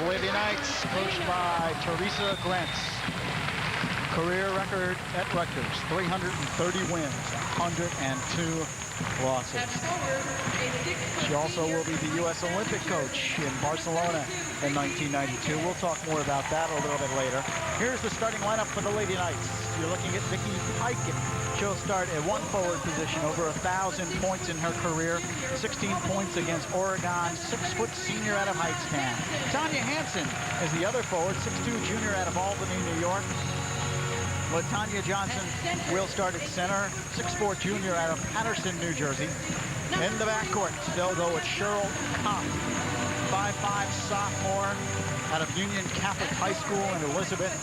Lady Knights, coached by Teresa Grants. Career record at Rutgers, 330 wins, 102 losses. She also will be the U.S. Olympic coach in Barcelona in 1992. We'll talk more about that a little bit later. Here's the starting lineup for the Lady Knights. You're looking at Vicky Pickett. She'll start at one forward position, over 1,000 points in her career, 16 points against Oregon, 6-foot senior out of Hightstown. Tanya Hansen is the other forward, 6'2", junior out of Albany, New York. LaTanya Johnson will start at center, 6'4", junior out of Patterson, New Jersey. In the backcourt, they'll go with Cheryl Kopp, 5'5", sophomore out of Union Catholic High School in Elizabeth.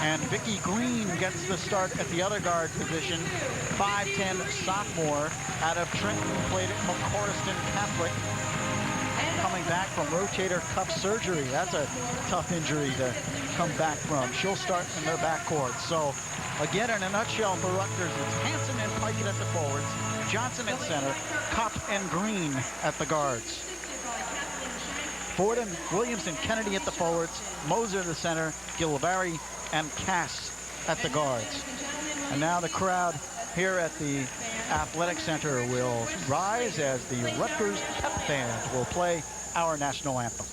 And Vicki Green gets the start at the other guard position, 5'10", sophomore out of Trenton, played at McCorriston Catholic. Coming back from rotator cuff surgery. That's a tough injury to come back from. She'll start in their backcourt. So, again, in a nutshell for Rutgers, it's Hansen and Pickett at the forwards, Johnson at center, Kopp and Green at the guards. Fordham, Williams, and Kennedy at the forwards, Moser the center, Gilbari and Cass at the guards. And now the crowd here at the Athletic Center will rise as the Rutgers Pep Band will play our national anthem.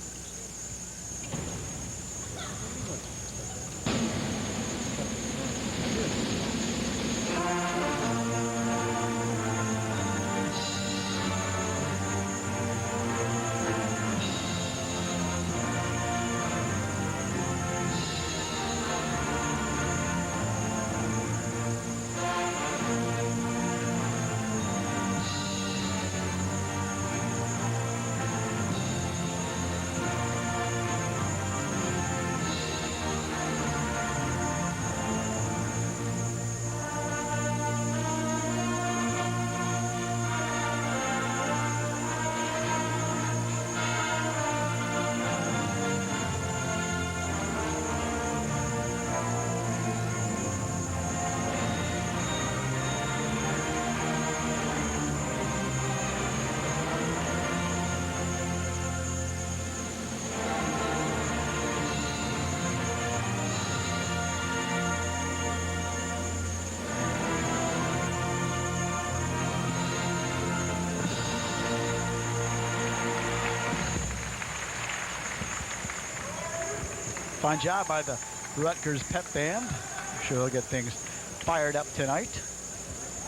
Fine job by the Rutgers Pep Band. I'm sure they'll get things fired up tonight.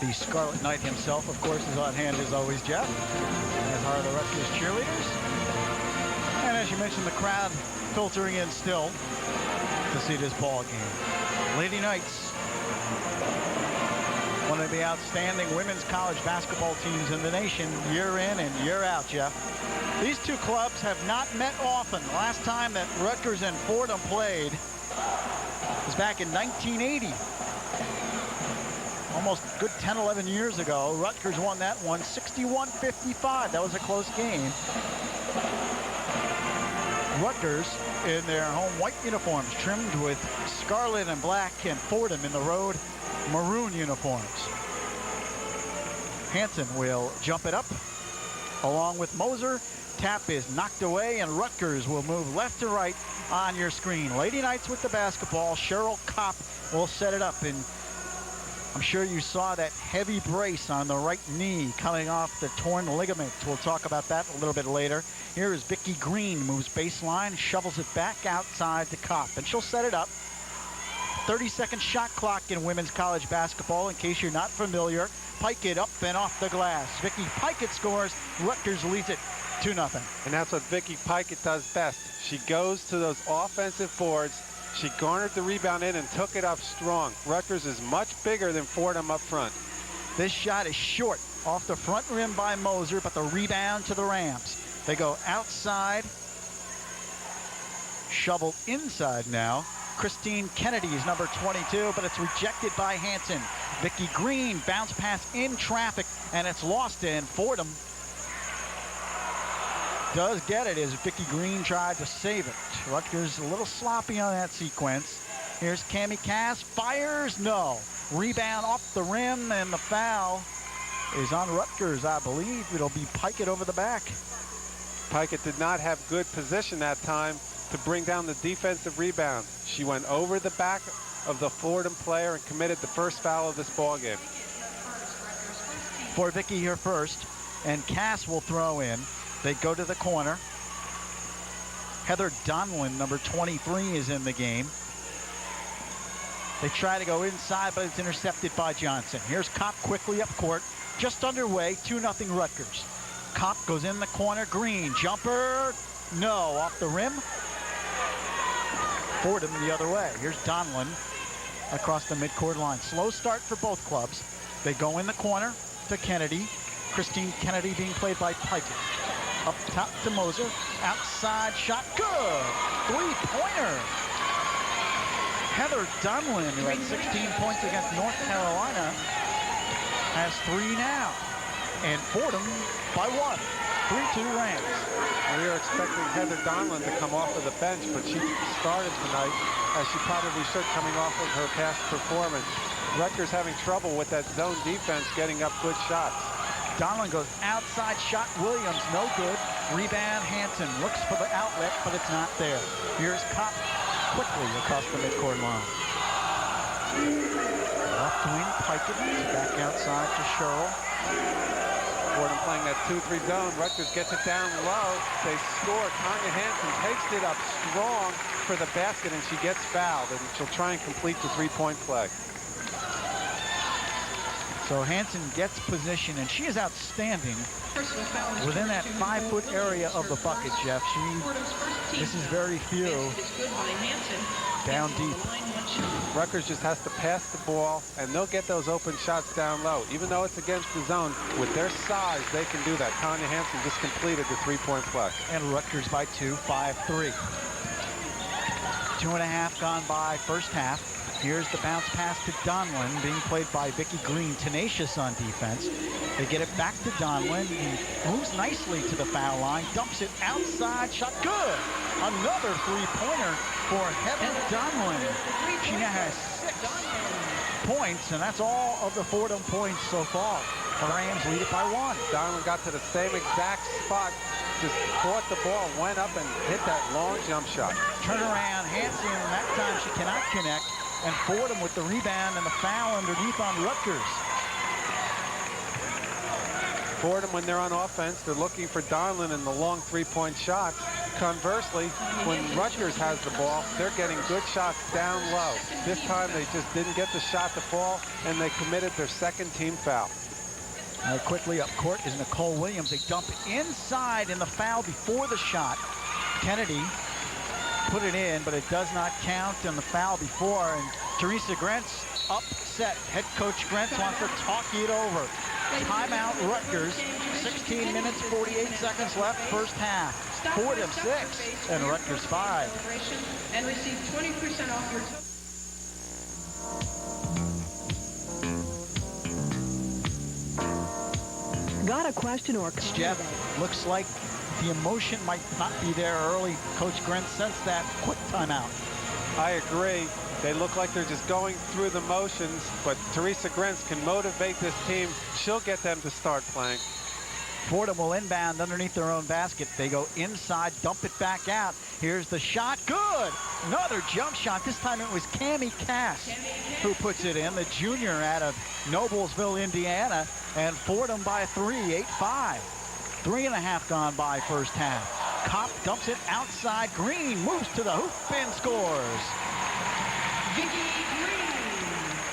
The Scarlet Knight himself, of course, is on hand as always, Jeff, as are the Rutgers cheerleaders. And as you mentioned, the crowd filtering in still to see this ball game. Lady Knights, one of the outstanding women's college basketball teams in the nation, year in and year out, Jeff. These two clubs have not met often. The last time that Rutgers and Fordham played was back in 1980. Almost a good 10, 11 years ago. Rutgers won that one 61-55. That was a close game. Rutgers in their home white uniforms, trimmed with scarlet and black, and Fordham in the road maroon uniforms. Hansen will jump it up along with Moser. Tap is knocked away, and Rutgers will move left to right on your screen. Lady Knights with the basketball. Cheryl Kopp will set it up, and I'm sure you saw that heavy brace on the right knee coming off the torn ligament. We'll talk about that a little bit later. Here is Vicki Green, moves baseline, shovels it back outside to Kopp, and she'll set it up. 30-second shot clock in women's college basketball, in case you're not familiar. Pickett up and off the glass. Vicki Pickett scores. Rutgers leads it 2-0. And that's what Vicki Pickett does best. She goes to those offensive boards. She garnered the rebound in and took it up strong. Rutgers is much bigger than Fordham up front. This shot is short off the front rim by Moser, but the rebound to the Rams. They go outside, shoveled inside now. Christine Kennedy is number 22, but it's rejected by Hansen. Vicki Green, bounce pass in traffic, and it's lost in. Fordham does get it as Vicki Green tried to save it. Rutgers a little sloppy on that sequence. Here's Cammie Cass, fires, no. Rebound off the rim, and the foul is on Rutgers, I believe. It'll be Pickett over the back. Pickett did not have good position that time. to bring down the defensive rebound. She went over the back of the Fordham player and committed the first foul of this ball game. For Vicky here first, and Cass will throw in. They go to the corner. Heather Donlin, number 23, is in the game. They try to go inside, but it's intercepted by Johnson. Here's Kopp quickly up court. Just underway, 2-0 Rutgers. Kopp goes in the corner. Green, jumper, no, off the rim. Fordham the other way. Here's Donlin across the midcourt line. Slow start for both clubs. They go in the corner to Kennedy. Christine Kennedy being played by Piker. Up top to Moser. Outside shot, good. Three-pointer. Heather Donlin, who had 16 points against North Carolina, has 3 now. And Fordham by 1. 3-2 Rams. We are expecting Heather Donlin to come off of the bench, but she started tonight, as she probably should, coming off of her past performance. Rutgers having trouble with that zone defense, getting up good shots. Donlin goes outside shot. Williams, no good. Rebound, Hansen looks for the outlet, but it's not there. Here's Kopp quickly across the midcourt line. Left wing, Piker back outside to Sherrill. Fordham playing that 2-3 zone. Rutgers gets it down low. They score. Tanya Hansen takes it up strong for the basket, and she gets fouled, and she'll try and complete the three-point play. So Hansen gets position, and she is outstanding within that 5-foot area of the bucket, Jeff. This is very few down deep. Rutgers just has to pass the ball, and they'll get those open shots down low. Even though it's against the zone, with their size, they can do that. Tanya Hansen just completed the three-point play. And Rutgers by 2, 5-3. 2.5 gone by first half. Here's the bounce pass to Donlin, being played by Vicky Green, tenacious on defense. They get it back to Donlin. He moves nicely to the foul line, dumps it outside, shot good. Another three-pointer for Heather Donlin. She now has 6 points, and that's all of the Fordham points so far. The Rams lead it by 1. Donlin got to the same exact spot, just caught the ball, went up and hit that long jump shot. Turnaround, Hansen, and that time she cannot connect. And Fordham with the rebound and the foul underneath on Rutgers. Fordham, when they're on offense, they're looking for Donlin in the long three-point shots. Conversely, when Rutgers has the ball, they're getting good shots down low. This time they just didn't get the shot to fall, and they committed their second team foul. Quickly up court is Nicole Williams. They dump inside in the foul before the shot. Kennedy put it in, but it does not count on the foul before. And Teresa Grentz upset. Head coach Grentz wants to talk it over. Timeout Rutgers. 16 minutes, 48 seconds left, first half. Fordham 6 and Rutgers 5. And receive 20% off your total. Got a question or Jeff, looks like the emotion might not be there early. Coach Grentz sensed that. Quick timeout. I agree. They look like they're just going through the motions, but Teresa Grentz can motivate this team. She'll get them to start playing. Fordham will inbound underneath their own basket. They go inside, dump it back out. Here's the shot. Good. Another jump shot. This time it was Cammie Cass who puts it in, the junior out of Noblesville, Indiana. And Fordham by 3, 8-5. 3.5 gone by first half. Kopp dumps it outside. Green moves to the hoop and scores.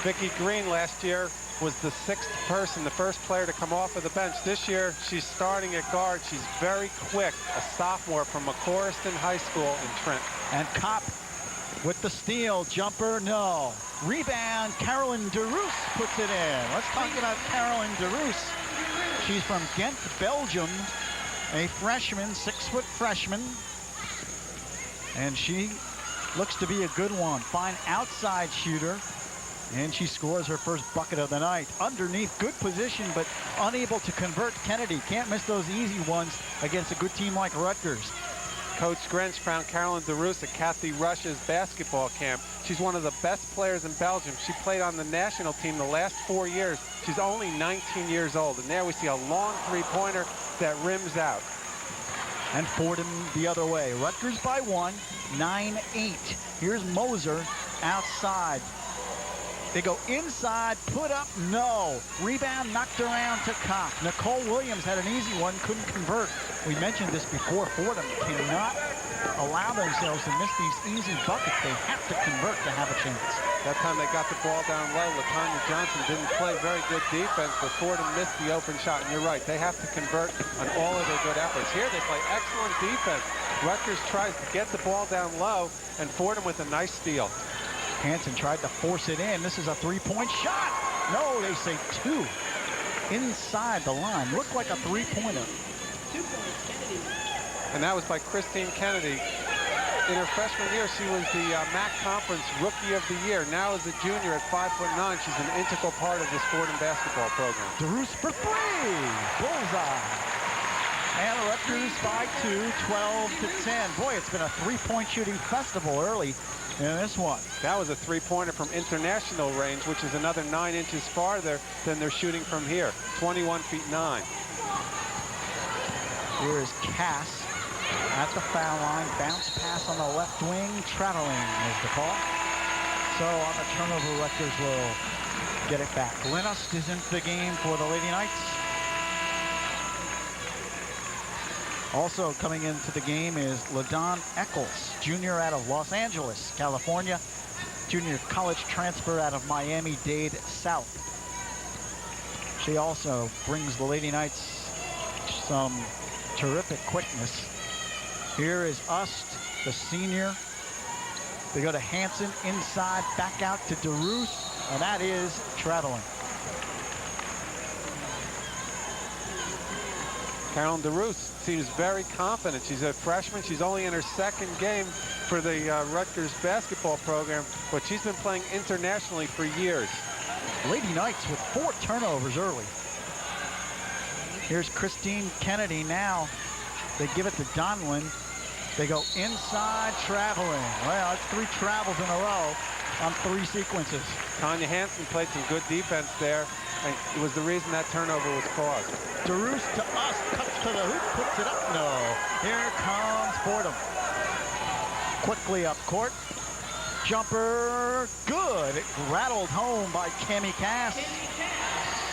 Vicky Green last year was the 6th person, the first player to come off of the bench. This year, she's starting at guard. She's very quick, a sophomore from McCorriston High School in Trent. And Kopp with the steal, jumper, no. Rebound, Carolyn DeRoos puts it in. Let's talk about Carolyn DeRoos. She's from Ghent, Belgium, a freshman, 6-foot freshman. And she looks to be a good one. Fine outside shooter. And she scores her first bucket of the night. Underneath, good position, but unable to convert. Kennedy can't miss those easy ones against a good team like Rutgers. Coach Grentz found Carolyn DeRoos at Kathy Rush's basketball camp. She's one of the best players in Belgium. She played on the national team the last 4 years. She's only 19 years old. And there we see a long three-pointer that rims out. And Fordham the other way. Rutgers by 1, 9-8. Here's Moser outside. They go inside, put up, no. Rebound knocked around to Koch. Nicole Williams had an easy one, couldn't convert. We mentioned this before. Fordham cannot allow themselves to miss these easy buckets. They have to convert to have a chance. That time they got the ball down low. LaTanya Johnson didn't play very good defense, but Fordham missed the open shot. And you're right, they have to convert on all of their good efforts. Here they play excellent defense. Rutgers tries to get the ball down low, and Fordham with a nice steal. Hansen tried to force it in. This is a three-point shot. No, they say 2. Inside the line. Looked like a three-pointer. 2 points, Kennedy. And that was by Christine Kennedy. In her freshman year, she was the MAC Conference Rookie of the Year. Now as a junior at 5'9", she's an integral part of this Fordham basketball program. DeRoos for 3. Bullseye. And Rutgers by 2, 12-10. Boy, it's been a three-point shooting festival early in this one. That was a three-pointer from international range, which is another 9 inches farther than they're shooting from here. 21 feet 9. Here is Cass at the foul line. Bounce pass on the left wing. Traveling is the call. So on the turnover, Rutgers will get it back. Linust is into the game for the Lady Knights. Also coming into the game is LaDon Eccles, junior out of Los Angeles, California. Junior college transfer out of Miami-Dade South. She also brings the Lady Knights some terrific quickness. Here is Ust, the senior. They go to Hansen inside, back out to DeRoos, and that is traveling. Carolyn DeRoos seems very confident. She's a freshman. She's only in her second game for the Rutgers basketball program, but she's been playing internationally for years. Lady Knights with 4 turnovers early. Here's Christine Kennedy now. They give it to Donlin. They go inside, traveling. Well, it's 3 travels in a row on 3 sequences. Tanya Hansen played some good defense there, and it was the reason that turnover was caused. DeRoos to us, cuts to the hoop, puts it up. No. Here comes Fordham. Quickly up court. Jumper, good. It rattled home by Cami Cass.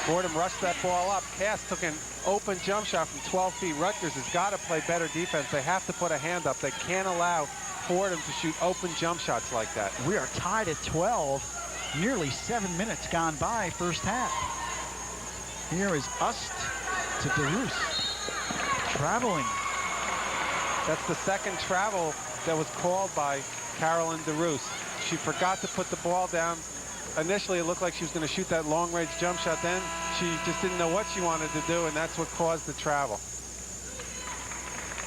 Fordham rushed that ball up. Cass took an open jump shot from 12 feet. Rutgers has got to play better defense. They have to put a hand up. They can't allow Fordham to shoot open jump shots like that. We are tied at 12. Nearly 7 minutes gone by first half. Here is Ust to DeRoos. Traveling. That's the second travel that was called by Carolyn DeRoos. She forgot to put the ball down. Initially, it looked like she was going to shoot that long-range jump shot. Then she just didn't know what she wanted to do, and that's what caused the travel.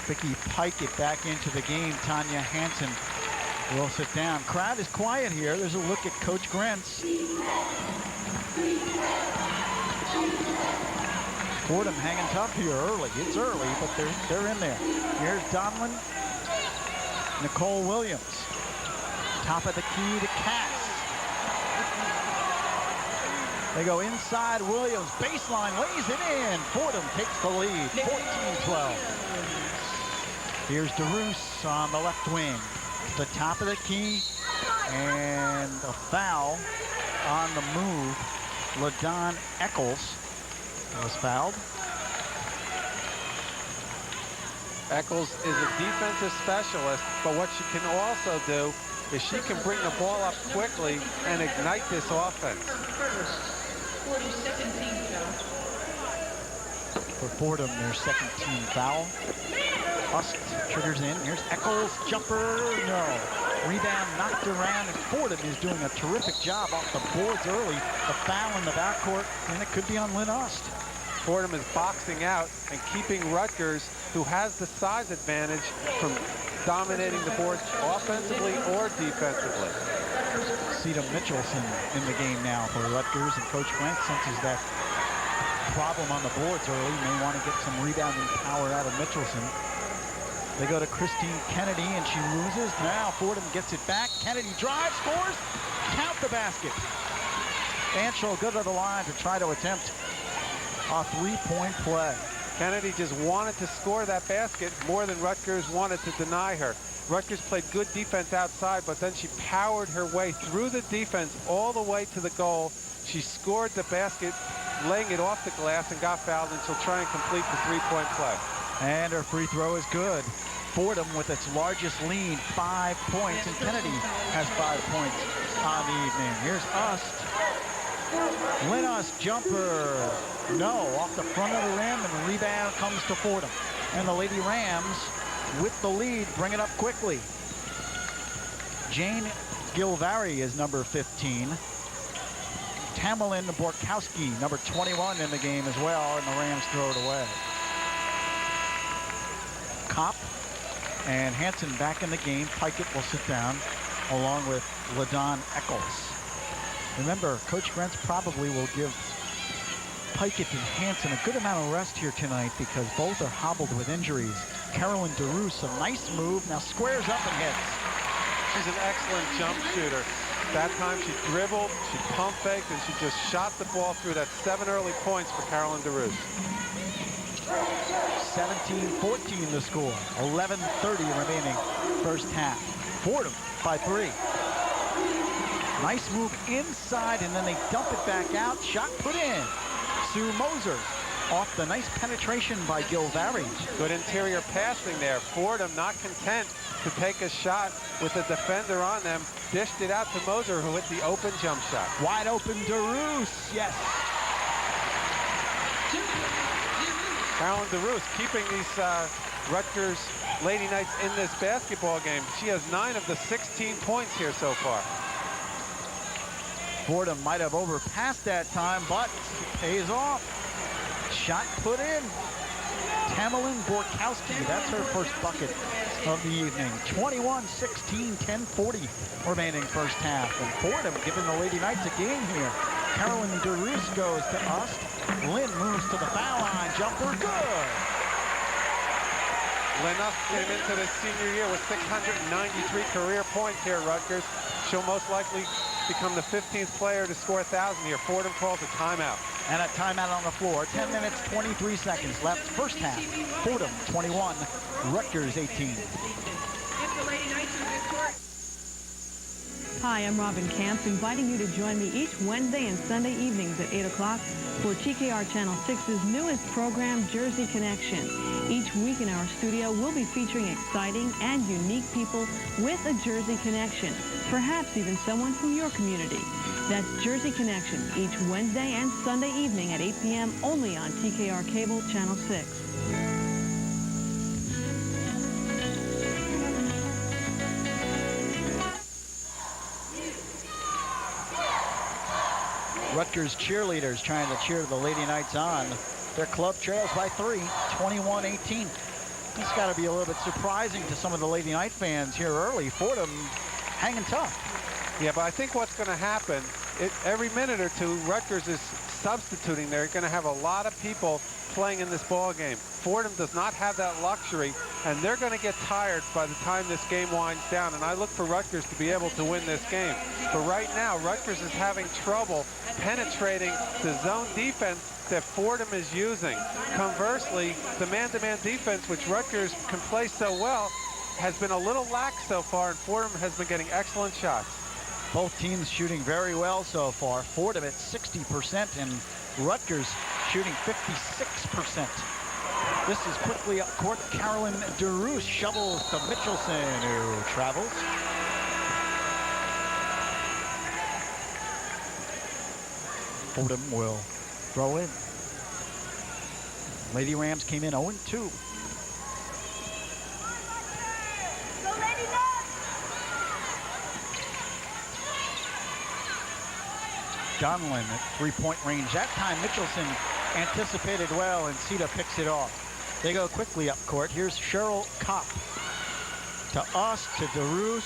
Vicky Pike it back into the game. Tanya Hansen will sit down. Crowd is quiet here. There's a look at Coach Grentz. Fordham hanging tough here early. It's early, but they're in there. Here's Donlin. Nicole Williams. Top of the key to Cass. They go inside. Williams, baseline, lays it in. Fordham takes the lead, 14-12. Here's DeRoos on the left wing. The top of the key, and a foul on the move. LaDon Eccles was fouled. Eccles is a defensive specialist, but what she can also do is she can bring the ball up quickly and ignite this offense. 42nd team foul. For Fordham, their second team foul. Ust triggers in. Here's Eccles, jumper, no. Rebound knocked around, and Fordham is doing a terrific job off the boards early. The foul in the backcourt, and it could be on Lynn Ust. Fordham is boxing out and keeping Rutgers, who has the size advantage, from dominating the boards offensively or defensively. Cedar Mitchelson in the game now for Rutgers, and Coach Grant senses that problem on the boards early. May want to get some rebounding power out of Mitchelson. They go to Christine Kennedy, and she loses. Now Fordham gets it back. Kennedy drives, scores, count the basket. Anschel good to the line to try to attempt a 3-point play. Kennedy just wanted to score that basket more than Rutgers wanted to deny her. Rutgers played good defense outside, but then she powered her way through the defense all the way to the goal. She scored the basket, laying it off the glass, and got fouled, and she'll try and complete the three-point play. And her free throw is good. Fordham with its largest lead, 5 points, and Kennedy has 5 points on the evening. Here's Ust. Lynn Ust, jumper. No, off the front of the rim, and the rebound comes to Fordham. And the Lady Rams, with the lead, bring it up quickly. Jane Gilvari is number 15. Tamerlyn Borkowski, number 21 in the game as well, and the Rams throw it away. Kopp and Hansen back in the game. Pikett will sit down along with LaDon Eccles. Remember, Coach Grentz probably will give Pikett and Hansen a good amount of rest here tonight because both are hobbled with injuries. Carolyn DeRoos, a nice move, now squares up and hits. She's an excellent jump shooter. That time she dribbled, she pump faked, and she just shot the ball through. That's 7 early points for Carolyn DeRoos. 17-14 the score. 11:30 remaining first half. Fordham by 3. Nice move inside, and then they dump it back out. Shot put in. Sue Moser off the nice penetration by Gilvari. Good interior passing there. Fordham not content to take a shot with a defender on them. Dished it out to Moser, who hit the open jump shot. Wide open DeRoos, yes. Carolyn DeRoos keeping these Rutgers Lady Knights in this basketball game. She has 9 of the 16 points here so far. Fordham might have overpassed that time, but it pays off. Shot put in. Tamerlyn Borkowski, that's her first bucket of the evening. 21-16, 10:40 remaining first half. And Fordham giving the Lady Knights a game here. Carolyn DeRoos goes to Ust. Lynn moves to the foul line. Jumper, good. Lynn Ust came into this senior year with 693 career points here at Rutgers. She'll most likely become the 15th player to score 1,000 here. Fordham calls a timeout. And a timeout on the floor. 10 minutes, 23 seconds left. First half. Fordham 21, Rutgers 18. Hi, I'm Robin Camp, inviting you to join me each Wednesday and Sunday evenings at 8 o'clock for TKR Channel 6's newest program, Jersey Connection. Each week in our studio, we'll be featuring exciting and unique people with a Jersey connection, perhaps even someone from your community. That's Jersey Connection, each Wednesday and Sunday evening at 8 p.m. only on TKR Cable Channel 6. Rutgers cheerleaders trying to cheer the Lady Knights on. Their club trails by 3, 21-18. It's got to be a little bit surprising to some of the Lady Knight fans here early. Fordham hanging tough. Yeah, but I think what's going to happen, every minute or two, Rutgers is substituting. They're going to have a lot of people playing in this ball game. Fordham does not have that luxury, and they're going to get tired by the time this game winds down, and I look for Rutgers to be able to win this game. But right now, Rutgers is having trouble penetrating the zone defense that Fordham is using. Conversely, the man-to-man defense, which Rutgers can play so well, has been a little lax so far, and Fordham has been getting excellent shots. Both teams shooting very well so far. Fordham at 60% and Rutgers shooting 56%. This is quickly up court. Carolyn DeRoos shovels to Mitchelson, who travels. Fordham will throw in. Lady Rams came in 0-2. Donlin at three-point range. That time Mitchelson anticipated well, and Sita picks it off. They go quickly up court. Here's Cheryl Kopp. To Ust, to DeRoos.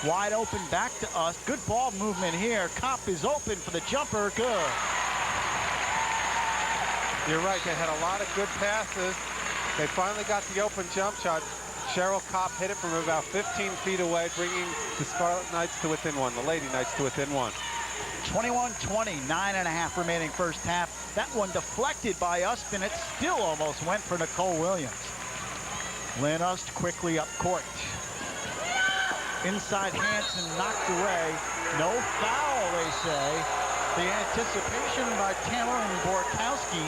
Wide open, back to Ust. Good ball movement here. Kopp is open for the jumper. Good. You're right. They had a lot of good passes. They finally got the open jump shot. Cheryl Kopp hit it from about 15 feet away, bringing the Scarlet Knights to within 1, the Lady Knights to within 1. 21-20, 9.5 remaining first half. That one deflected by Ustin. It still almost went for Nicole Williams. Lynn Ust quickly up court. Inside Hansen knocked away. No foul, they say. The anticipation by Tamara Borkowski.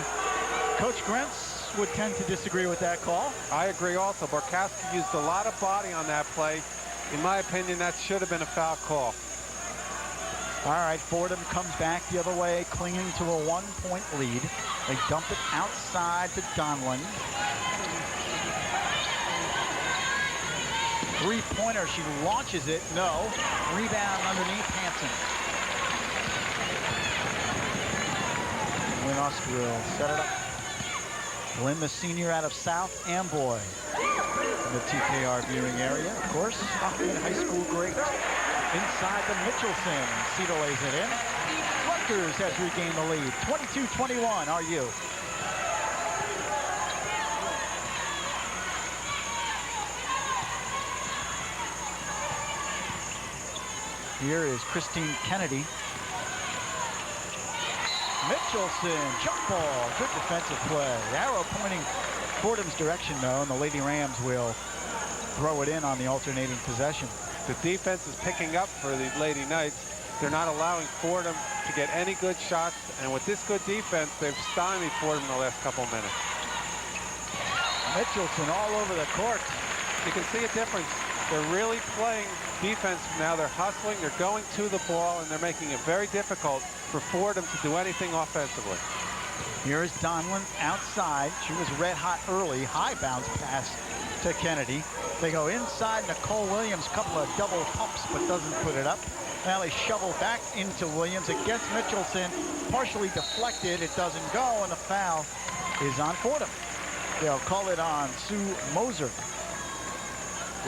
Coach Grentz would tend to disagree with that call. I agree also. Borkowski used a lot of body on that play. In my opinion, that should have been a foul call. All right, Fordham comes back the other way, clinging to a 1-point lead. They dump it outside to Donlin. Three-pointer, she launches it. No. Rebound underneath Hansen. Lynn Ust will set it up. Lynn, the senior out of South Amboy. In the TKR viewing area, of course. Hockley High School great. Inside the Mitchelson. Cedar lays it in. Rutgers has regained the lead. 22-21, RU. Here is Christine Kennedy. Mitchelson, jump ball, good defensive play. Arrow pointing Fordham's direction though, and the Lady Rams will throw it in on the alternating possession. The defense is picking up for the Lady Knights. They're not allowing Fordham to get any good shots, and with this good defense, they've stymied Fordham in the last couple of minutes. Mitchelson all over the court. You can see a difference. They're really playing defense now. They're hustling, they're going to the ball, and they're making it very difficult for Fordham to do anything offensively. Here is Donlin outside. She was red hot early. High bounce pass to Kennedy. They go inside. Nicole Williams, couple of double pumps, but doesn't put it up. Now they shovel back into Williams against Mitchelson. Partially deflected. It doesn't go, and the foul is on Fordham. They'll call it on Sue Moser.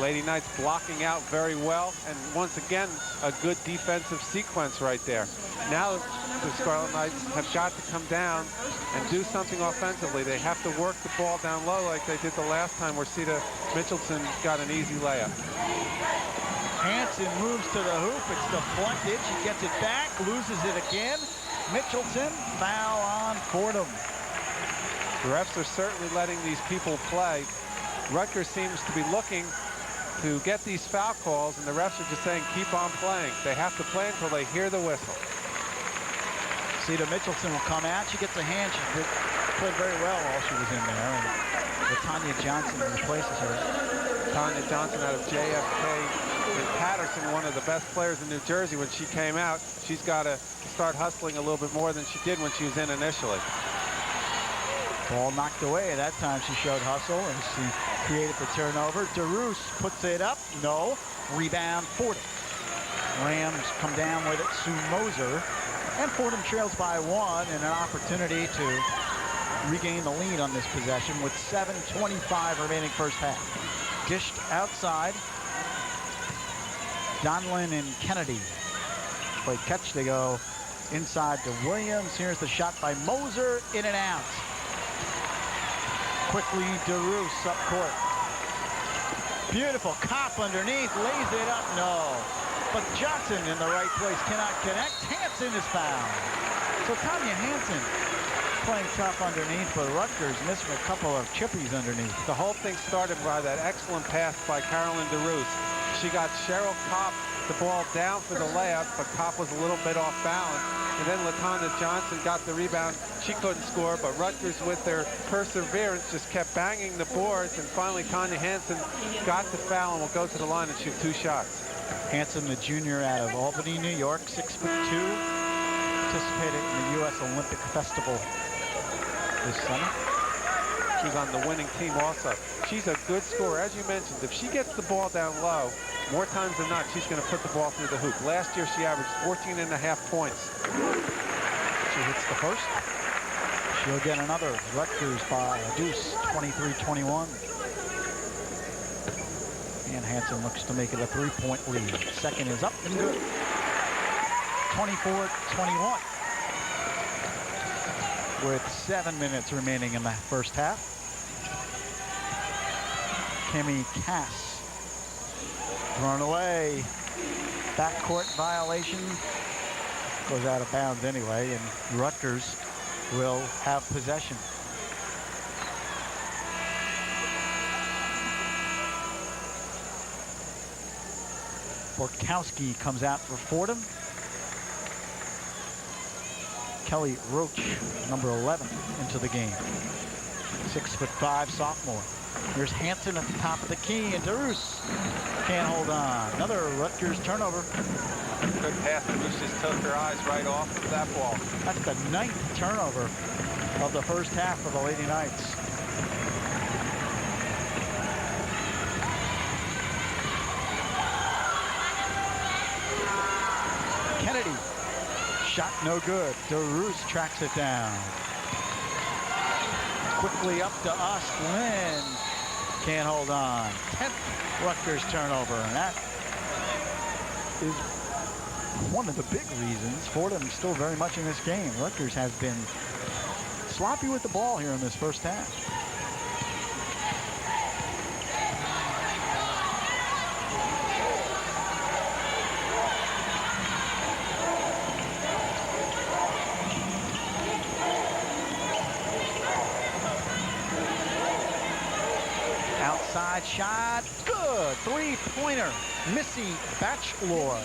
Lady Knights blocking out very well, and once again, a good defensive sequence right there. Now the Scarlet Knights have got to come down and do something offensively. They have to work the ball down low like they did the last time where Cedar Mitchelson got an easy layup. Hansen moves to the hoop. It's deflected. She gets it back, loses it again. Mitchelson, foul on Fordham. The refs are certainly letting these people play. Rutgers seems to be looking to get these foul calls, and the refs are just saying keep on playing. They have to play until they hear the whistle. Cedar Mitchelson will come out. She gets a hand. She played very well while she was in there. And Latanya Johnson replaces her. Tanya Johnson out of JFK in Patterson, one of the best players in New Jersey. When she came out, she's got to start hustling a little bit more than she did when she was in initially. Ball knocked away. That time she showed hustle, and she created the turnover. DeRoos puts it up. No. Rebound, Fordham. Rams come down with it. Sue Moser. And Fordham trails by one, and an opportunity to regain the lead on this possession with 7:25 remaining first half. Dished outside. Donlin and Kennedy play catch. They go inside to Williams. Here's the shot by Moser. In and out. Quickly, DeRoos up court. Beautiful cop underneath, lays it up, no. But Johnson in the right place cannot connect. Hansen is fouled. So Tanya Hansen playing tough underneath, but Rutgers missing a couple of chippies underneath. The whole thing started by that excellent pass by Carolyn DeRoos. She got Cheryl Kopp the ball down for the layup, but Kopp was a little bit off balance. And then Latanya Johnson got the rebound. She couldn't score, but Rutgers, with their perseverance, just kept banging the boards. And finally, Tanya Hansen got the foul and will go to the line and shoot 2 shots. Hansen, the junior out of Albany, New York, 6'2", participated in the U.S. Olympic Festival this summer. She's on the winning team also. She's a good scorer. As you mentioned, if she gets the ball down low, more times than not, she's going to put the ball through the hoop. Last year, she averaged 14.5 points. She hits the first. She'll get another. Rutgers by a deuce, 23-21. And Hansen looks to make it a 3-point lead. Second is up and good. 24-21. With 7 minutes remaining in the first half. Kimmy Cass thrown away. Backcourt violation. Goes out of bounds anyway, and Rutgers will have possession. Borkowski comes out for Fordham. Kelly Roach, number 11, into the game. 6'5" sophomore. Here's Hansen at the top of the key, and DeRoos can't hold on. Another Rutgers turnover. Good pass. DeRoos just took her eyes right off of that ball. That's the 9th turnover of the first half for the Lady Knights. Kennedy, shot no good. DeRoos tracks it down. Quickly up to us. Lynn can't hold on. 10th Rutgers turnover, and that is one of the big reasons Fordham's still very much in this game. Rutgers has been sloppy with the ball here in this first half. Outside shot, good, three-pointer. Missy Batchelor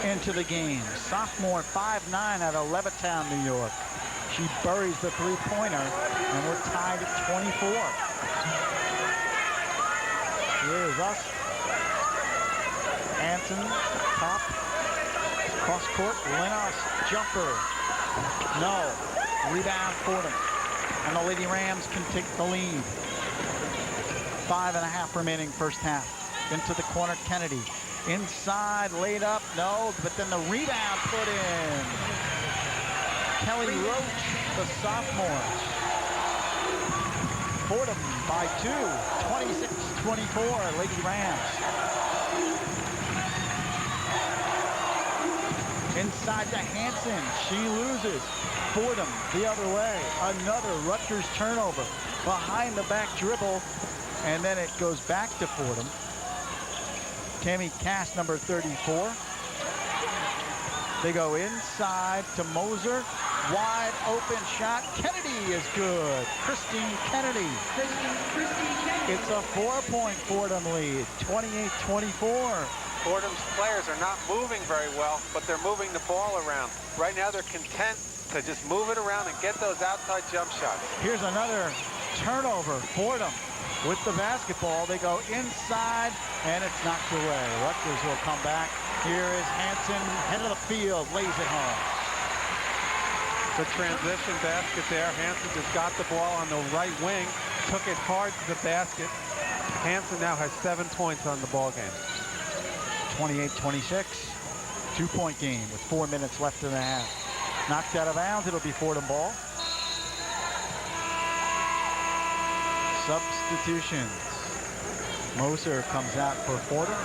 into the game. Sophomore, 5'9", out of Levittown, New York. She buries the three-pointer, and we're tied at 24. Here's us. Hansen, top, cross court, Lenos, jumper. No, rebound Fordham. And the Lady Rams can take the lead. 5.5 remaining first half. Into the corner, Kennedy. Inside, laid up, no, but then the rebound put in. Kelly Roach, the sophomore. Fordham by 2, 26-24, Lady Rams. Inside to Hansen, she loses. Fordham the other way. Another Rutgers turnover. Behind the back dribble, and then it goes back to Fordham. Tammy Cass, number 34. They go inside to Moser. Wide open shot. Kennedy is good. Christine Kennedy. It's a 4-point Fordham lead. 28-24. Fordham's players are not moving very well, but they're moving the ball around. Right now they're content to just move it around and get those outside jump shots. Here's another turnover. Fordham with the basketball. They go inside, and it's knocked away. Rutgers will come back. Here is Hansen, head of the field, lays it home. Good transition basket there. Hansen just got the ball on the right wing, took it hard to the basket. Hansen now has 7 points on the ball game. 28-26, 2-point game with 4 minutes left in the half. Knocked out of bounds, it'll be Fordham ball. Substitutions. Moser comes out for Fordham.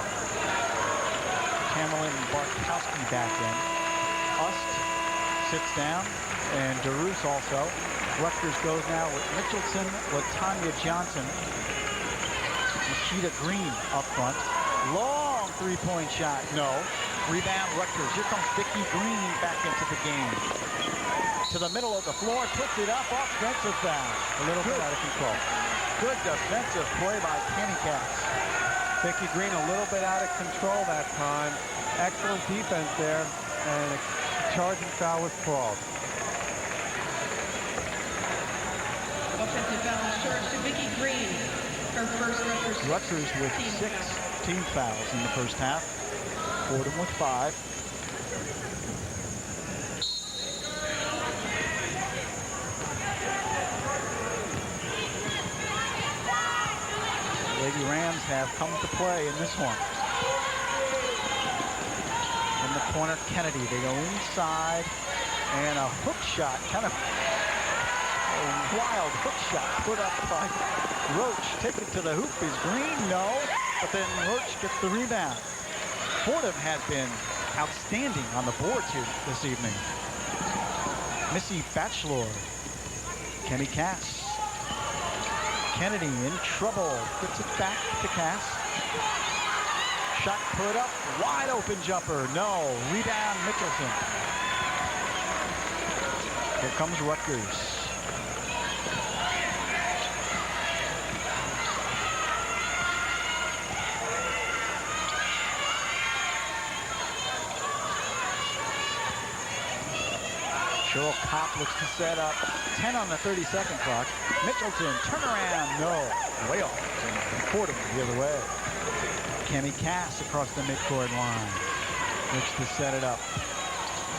Camelin Barkowski back in. Ust sits down, and DeRoos also. Rutgers goes now with Mitchelson, Latanya Johnson, Machida Green up front. Long three-point shot, no. Rebound Rutgers. Here comes Vicky Green back into the game. To the middle of the floor, puts it up, offensive foul. A little bit out of control. Good defensive play by Kenny Cass. Vicky Green a little bit out of control that time. Excellent defense there, and a charging foul was called. Offensive foul short to Vicky Green. Her first Rutgers with 6 team fouls in the first half. Fordham with 5. Lady Rams have come to play in this one. In the corner, Kennedy. They go inside, and a hook shot, kind of a wild hook shot put up by Roach. Take it to the hoop. Is Green? No. But then Roach gets the rebound. Fordham has been outstanding on the boards here this evening. Missy Batchelor. Kenny Cass. Kennedy in trouble. Gets it back to Cass. Shot put up. Wide open jumper. No. Rebound Mitchelson. Here comes Rutgers. Cheryl Kopp looks to set up. 10 on the 30-second clock. Mitchelton, turnaround, no. Way off. Fordham the other way. Cami Cass across the midcourt line. Looks to set it up.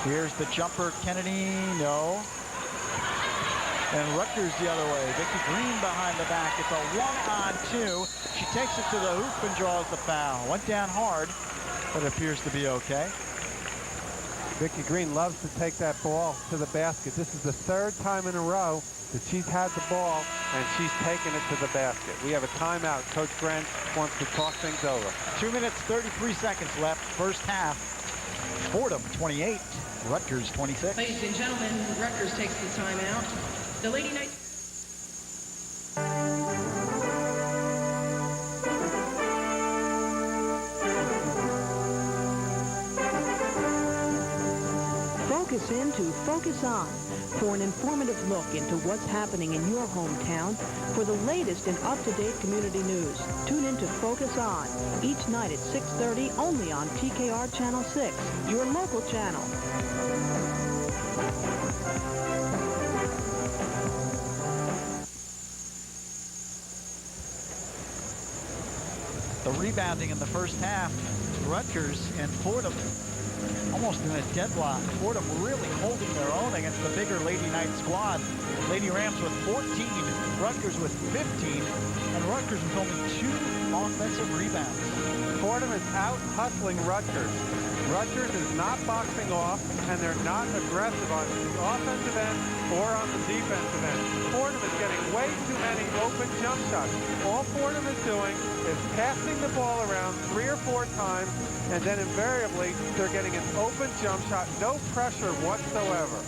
Here's the jumper, Kennedy, no. And Rutgers the other way. Vicky Green behind the back. It's a 1-on-2. She takes it to the hoop and draws the foul. Went down hard, but it appears to be okay. Vicky Green loves to take that ball to the basket. This is the third time in a row that she's had the ball and she's taken it to the basket. We have a timeout. Coach Grant wants to talk things over. 2 minutes, 33 seconds left. First half. Fordham 28, Rutgers 26. Ladies and gentlemen, Rutgers takes the timeout. The Lady Knights. Focus in to Focus On for an informative look into what's happening in your hometown. For the latest and up-to-date community news, tune in to Focus On each night at 6:30 only on TKR Channel 6, your local channel. The rebounding in the first half. Rutgers and Fordham almost in a deadlock. Fordham really holding their own against the bigger Lady Knight squad. Lady Rams with 14, Rutgers with 15, and Rutgers with only 2 offensive rebounds. Fordham is out hustling Rutgers. Rutgers is not boxing off, and they're not aggressive on the offensive end or on the defensive end. Fordham is getting way too many open jump shots. All Fordham is doing is passing the ball around 3 or 4 times, and then invariably they're getting an open jump shot, no pressure whatsoever.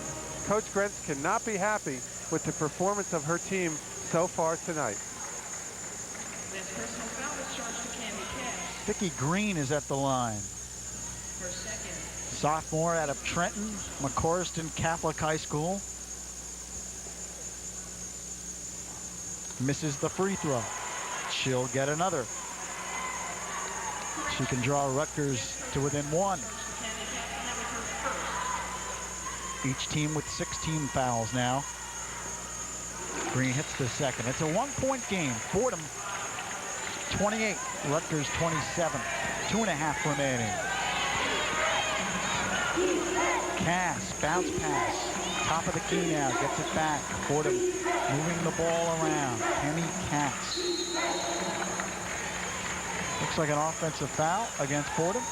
Coach Grentz cannot be happy with the performance of her team so far tonight. This personal foul is charged to Cami Cass. Vicky Green is at the line. Her second. Sophomore out of Trenton, McCorriston Catholic High School. Misses the free throw. She'll get another. She can draw Rutgers to within 1. Each team with 16 fouls now. Green hits the second. It's a 1-point game. Fordham 28, Rutgers 27. 2.5 remaining. Cass, bounce pass. Top of the key now, gets it back. Fordham moving the ball around. Cami Cass. Looks like an offensive foul against Fordham.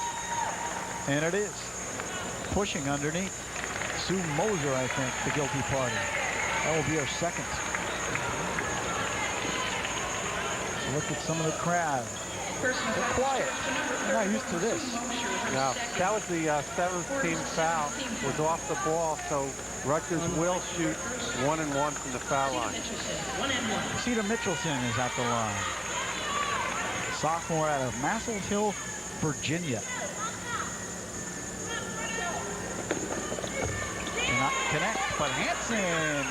And it is. Pushing underneath. Sue Moser, I think, the guilty party. That will be her second. So look at some of the crowd. They're quiet. I'm not used to this. Now, that was the 7th team foul. It was off the ball, so Rutgers will shoot 1-and-1 from the foul line. Cedar Mitchelson is at the line. Sophomore out of Massill's Hill, Virginia. Cannot connect, but Hansen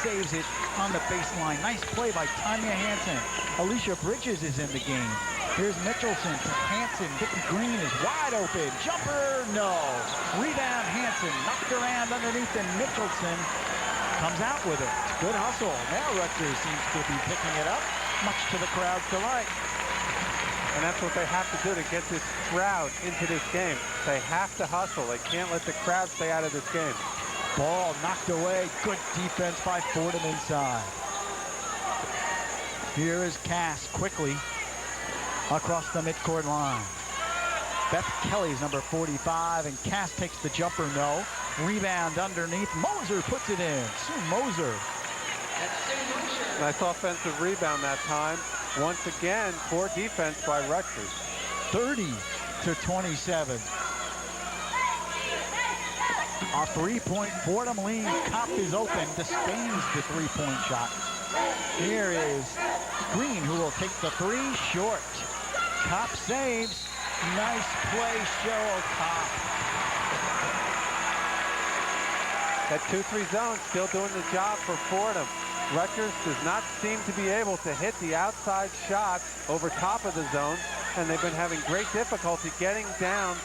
saves it on the baseline. Nice play by Tanya Hansen. Alicia Bridges is in the game. Here's Mitchelson to Hansen. Vicky Green is wide open. Jumper, no. Rebound, Hansen knocked around underneath, and Mitchelson comes out with it. Good hustle. Now Rutgers seems to be picking it up, much to the crowd's delight. And that's what they have to do to get this crowd into this game. They have to hustle. They can't let the crowd stay out of this game. Ball knocked away. Good defense by Fordham inside. Here is Cass quickly across the midcourt line. Beth Kelly's number 45, and Cass takes the jumper, no. Rebound underneath. Moser puts it in. Sue Moser. Nice offensive rebound that time. Once again, poor defense by Rutgers. 30-27. A 3-point Fordham lead. Kopp is open. Disdains the 3-point shot. Here is Green, who will take the 3 short. Kopp saves. Nice play, Cheryl Kopp. That 2-3 zone still doing the job for Fordham. Rutgers does not seem to be able to hit the outside shots over top of the zone, and they've been having great difficulty getting down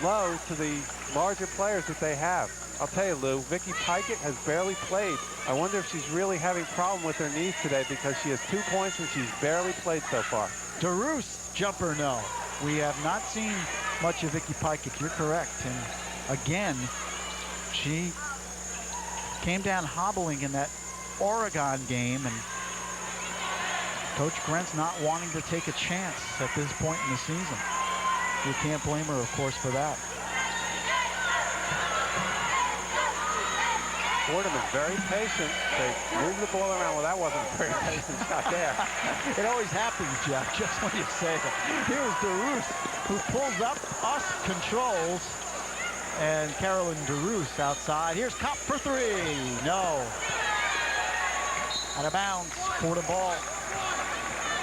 low to the larger players that they have. I'll tell you, Lou, Vicky Pikett has barely played. I wonder if she's really having a problem with her knees today, because she has 2 points and she's barely played so far. DeRoos, jumper no. We have not seen much of Vicky Pikett. You're correct. And again, she came down hobbling in that Oregon game, and Coach Grent's not wanting to take a chance at this point in the season. You can't blame her, of course, for that. Fordham is very patient. They move the ball around. Well, that wasn't a very patient shot there. It always happens, Jeff, just when you say it. Here's DeRoos, who pulls up, us controls, and Carolyn DeRoos outside. Here's Kopp for three. No. Out of bounds for the ball.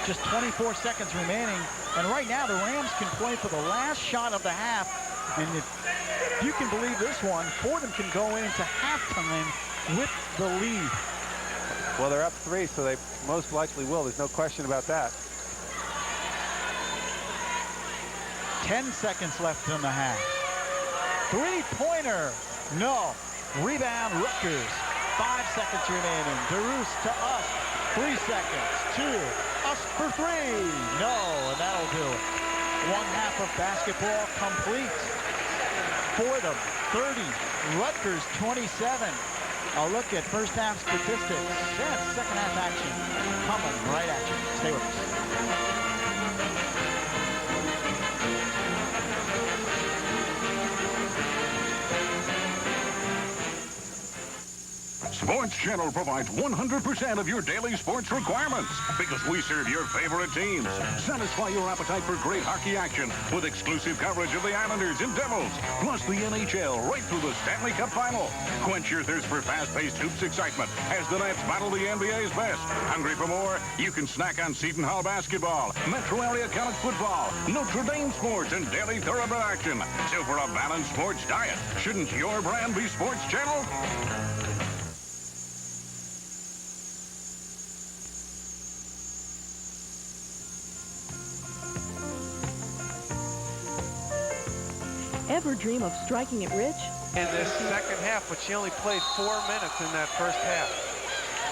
Just 24 seconds remaining. And right now, the Rams can play for the last shot of the half. And if you can believe this one, Fordham can go into halftime with the lead. Well, they're up 3, so they most likely will. There's no question about that. 10 seconds left in the half. Three-pointer. No. Rebound, Rutgers. 5 seconds remaining. DeRoos to us. 3 seconds. 2. Us for 3. No, and that'll do it. One half of basketball complete. Fordham 30, Rutgers 27. A look at first half statistics. That's second half action coming right at you. Stay with us. Sports Channel provides 100% of your daily sports requirements because we serve your favorite teams. Satisfy your appetite for great hockey action with exclusive coverage of the Islanders and Devils, plus the NHL right through the Stanley Cup Final. Quench your thirst for fast-paced hoops excitement as the Nets battle the NBA's best. Hungry for more? You can snack on Seton Hall basketball, Metro Area college football, Notre Dame sports, and daily thoroughbred action. So for a balanced sports diet, shouldn't your brand be Sports Channel? Ever dream of striking it rich? In this second half, but she only played 4 minutes in that first half.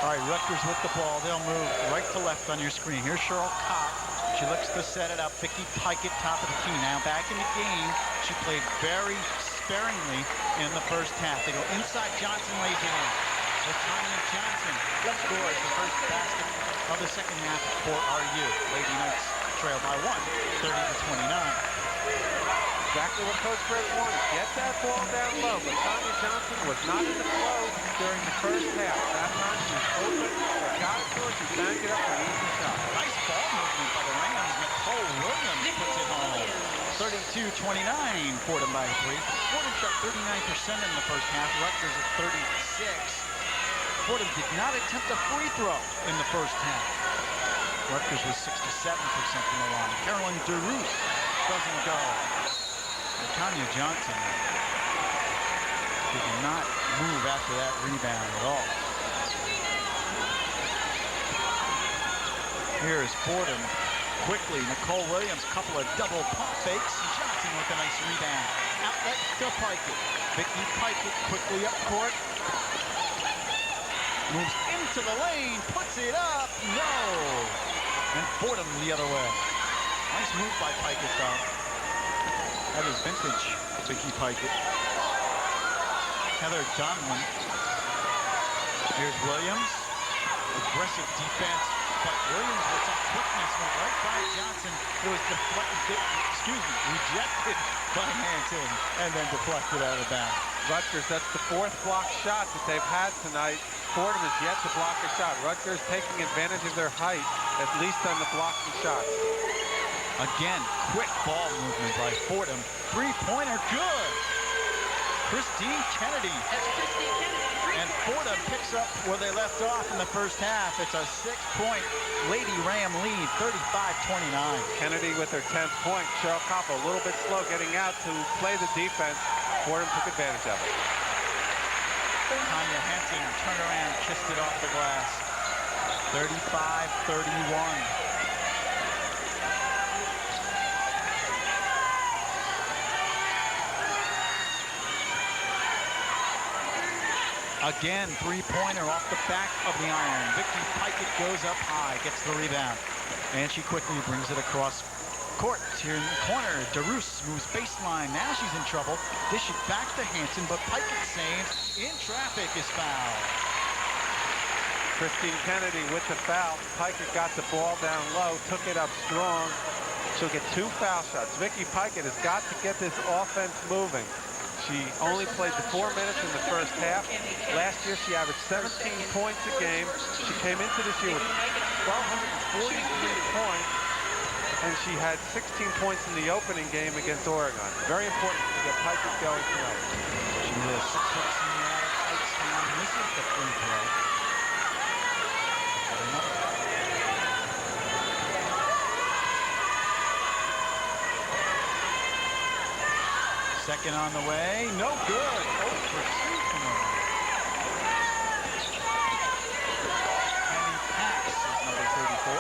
All right, Rutgers with the ball. They'll move right to left on your screen. Here's Cheryl Kopp. She looks to set it up. Vicky Pikett, top of the key. Now back in the game. She played very sparingly in the first half. They go inside. Johnson lays it in. Latanya Johnson scores the first basket of the second half for RU. Lady Knights trail by 1, 30-29. Exactly what Coach Grant wanted. Get that ball down low. But Latanya Johnson was not in the flow during the first half. That time she was open. They got it to her. She banked it up for an easy shot. Nice ball movement by the Rams. Nicole Williams puts it home. 32-29. Fordham by 3. Fordham shot 39% in the first half. Rutgers at 36. Fordham did not attempt a free throw in the first half. Rutgers was 67% from the line. Carolyn DeRoos doesn't go. Tanya Johnson did not move after that rebound at all. Here's Fordham quickly. Nicole Williams, couple of double pump fakes. Johnson with a nice rebound. Outlet to Pikett. Vicky Pikett quickly up court. Moves into the lane, puts it up. No. And Fordham the other way. Nice move by Pikett though. That is vintage Vicky Pikett. Heather Donlin. Here's Williams. Aggressive defense, but Williams with some quickness went right by Johnson. It was rejected by Manton and then deflected out of bounds. Rutgers, that's the 4th block shot that they've had tonight. Fordham has yet to block a shot. Rutgers taking advantage of their height, at least on the blocking shots. Again, quick ball movement by Fordham. Three-pointer, good. Christine Kennedy. That's Christine Kennedy. And Fordham picks up where they left off in the first half. It's a 6-point Lady Ram lead, 35-29. Kennedy with her 10th point. Cheryl Kopp a little bit slow getting out to play the defense. Fordham took advantage of it. Tanya Hansen, turnaround, kissed it off the glass. 35-31. Again, three-pointer off the back of the iron. Vicky Pikett goes up high, gets the rebound. And she quickly brings it across court. Here in the corner, DeRoos moves baseline. Now she's in trouble. Dish it back to Hansen, but Pikett saves. In traffic is fouled. Christine Kennedy with the foul. Pikett got the ball down low, took it up strong. She'll get 2 foul shots. Vicky Pikett has got to get this offense moving. She only played the 4 minutes in the first half. Last year, she averaged 17 points a game. She came into this year with 1,243 points, and she had 16 points in the opening game against Oregon. Very important to get Pikett going tonight. She is 6 foot senior, Hightstown misses the free throw. Second on the way, no good. 0 for 2 from her. Henny Pax is number 34.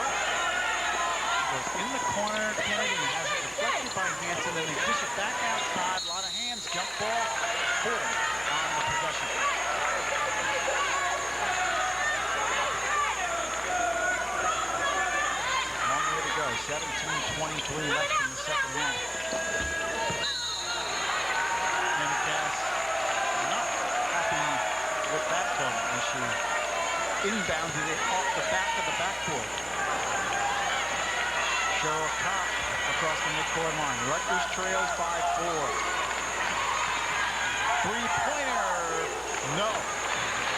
Goes in the corner. Kennedy has it deflected by Hansen, and they dish it back outside. A lot of hands, jump ball. Fordham on the possession. Long way to go. 17:23 left in the second half. With that one as she inbounded it off the back of the backboard. Cheryl Kopp across the midcourt line. Rutgers trails by 4. Three-pointer. No.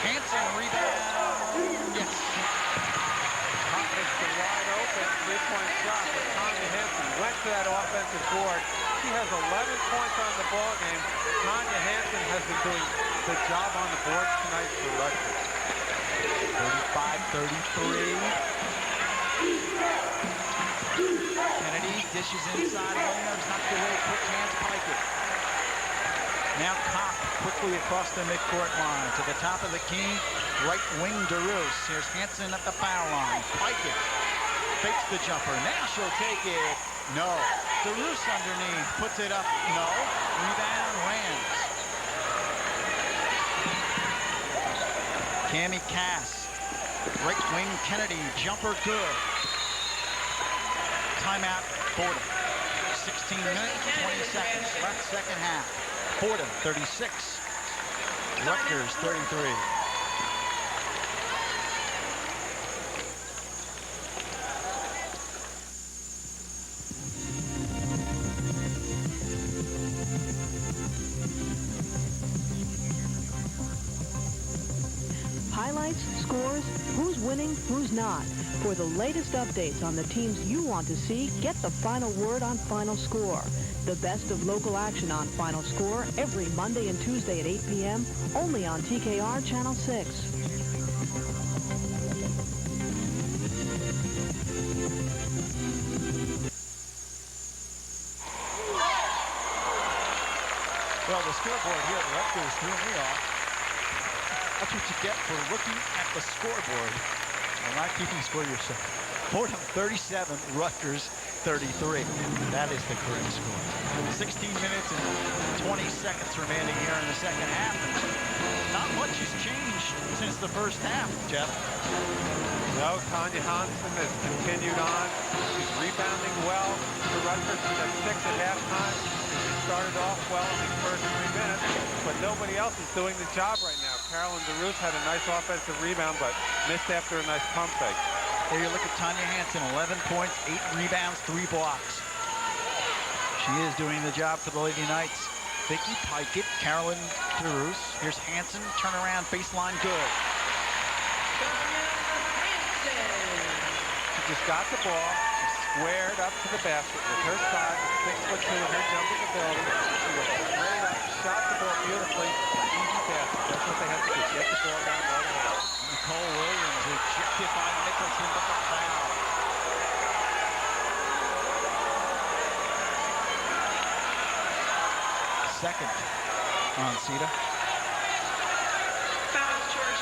Hansen rebound. Yes. Kopp missed the wide open three-point shot, but Tanya Hansen went to that offensive board. She has 11 points on the ball game. Tanya Hansen has been doing the job on the board tonight for Rutgers. 35-33. Kennedy dishes inside. Williams knocked away. Quick hands, Pikett. Now Kopp quickly across the midcourt line to the top of the key. Right wing DeRoos. Here's Hansen at the foul line. Pikett fakes the jumper. Now she'll take it. No. DeRoos underneath. Puts it up. No. Rebound Rams. Cammie Cass, right wing Kennedy, jumper good. Timeout, Fordham. 16 minutes, 20 seconds left second half. Fordham, 36. Rutgers, 33. Highlights, scores, who's winning, who's not. For the latest updates on the teams you want to see, get the final word on Final Score. The best of local action on Final Score every Monday and Tuesday at 8 p.m. only on TKR Channel 6. Well, the scoreboard here at Rutgers threw me off. That's what you get for looking at the scoreboard and not keeping score yourself. Fordham 37, Rutgers 33. That is the correct score. 16 minutes and 20 seconds remaining here in the second half. Not much has changed since the first half, Jeff. No, Tanya Hansen has continued on. She's rebounding well for Rutgers. She's at 6 at halftime. She started off well in the first 3 minutes, but nobody else is doing the job right now. Carolyn DeRoos had a nice offensive rebound, but missed after a nice pump fake. There you look at Tanya Hansen, 11 points, 8 rebounds, 3 blocks. She is doing the job for the Lady Knights. Vicky Pikett, Carolyn DeRoos. Here's Hansen, turnaround, baseline, good. She just got the ball. She squared up to the basket with her size, 6'2", her jumping ability. She went straight up, shot the ball beautifully. Easy basket. That's what they have to do. Get the ball down low. Nicole Williams ejected by Nicholson, but the foul. Second on Cedar.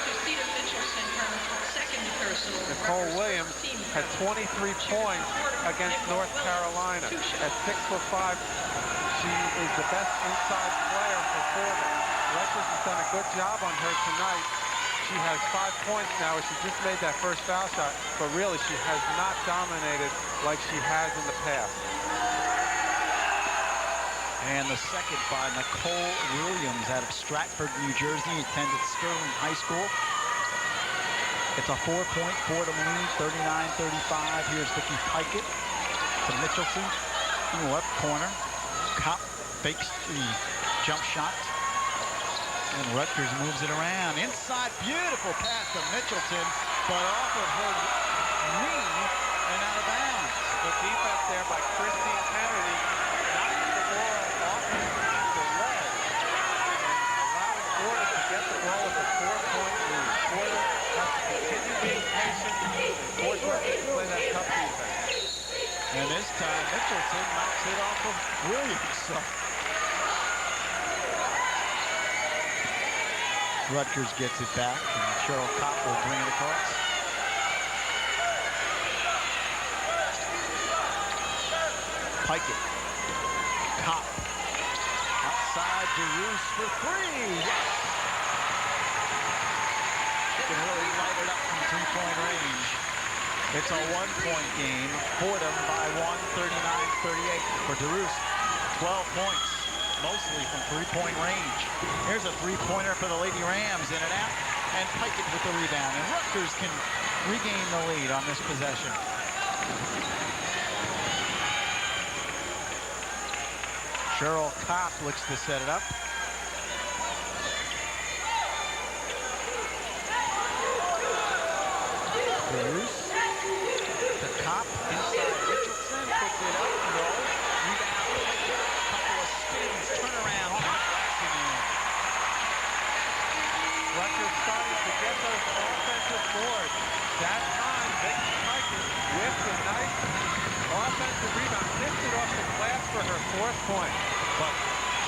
to Cedar Mitchelson, her second personal. Nicole Rutgers Williams first team had foul. 23 points against North Carolina. At 6'5", she is the best inside player for Fordham. Rutgers has done a good job on her tonight. She has 5 points now. She just made that first foul shot, but really she has not dominated like she has in the past. And the second by Nicole Williams out of Stratford, New Jersey, attended Sterling High School. It's a 4-point Fordham lead, 39-35. Here's Vicky Pikett to Mitchelson in the left corner. Kopp fakes the jump shot. And Rutgers moves it around. Inside, beautiful pass to Mitchelson, but off of her knee and out of bounds. The defense there by Christine Kennedy knocking the ball off the leg and allowing Fordham to get the ball with a 4-point lead. Fordham has to continue being patient and force Rutgers to play that tough defense. And this time, Mitchelson knocks it off of Williams. So Rutgers gets it back, and Cheryl Kopp will bring it across. Pikett. Kopp. Outside DeRoos for three. Yes! She can really light it up from three-point range. It's a one-point game. Fordham by 1, 39-38 for DeRoos. 12 points. Mostly from three-point range. Here's a three-pointer for the Lady Rams, in and out, and Pikett with the rebound. And Rutgers can regain the lead on this possession. Cheryl Kopp looks to set it up. DeRoos to Kopp, inside Mitchelson, puts it up, no. Rutgers starting to get those offensive boards. That time, Vicky Pikett with the nice offensive rebound, lifted off the glass for her 4th point. But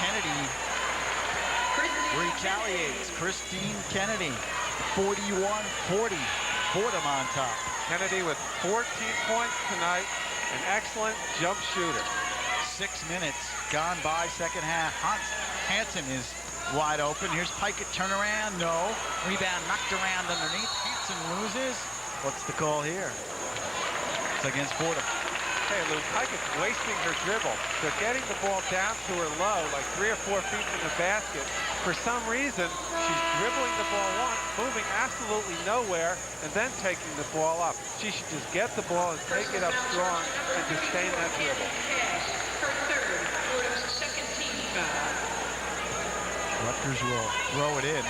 Kennedy retaliates. Christine Kennedy, 41-40. Fordham on top. Kennedy with 14 points tonight, an excellent jump shooter. 6 minutes gone by second half. Hansen is wide open. Here's Pikett, turnaround, no. Rebound knocked around underneath. Hansen loses. What's the call here? It's against Fordham. Hey, Lou, Pikett's wasting her dribble. They're getting the ball down to her low, like 3 or 4 feet from the basket. For some reason, she's dribbling the ball once, moving absolutely nowhere, and then taking the ball up. She should just get the ball and take it up strong and sustain that dribble. Her third, Fordham's second team foul. Rutgers will throw it in.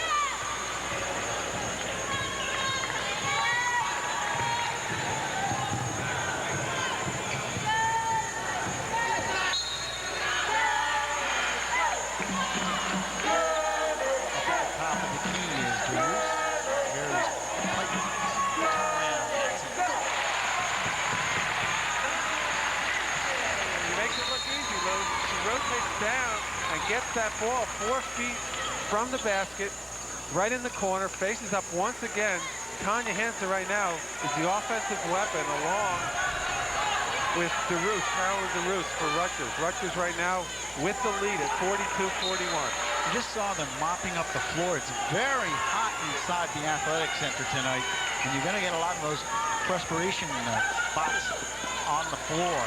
Gets that ball 4 feet from the basket, right in the corner, faces up once again. Tanya Hansen right now is the offensive weapon along with DeRoos, Carolyn DeRoos for Rutgers. Rutgers right now with the lead at 42-41. You just saw them mopping up the floor. It's very hot inside the athletic center tonight, and you're going to get a lot of those perspiration spots on the floor.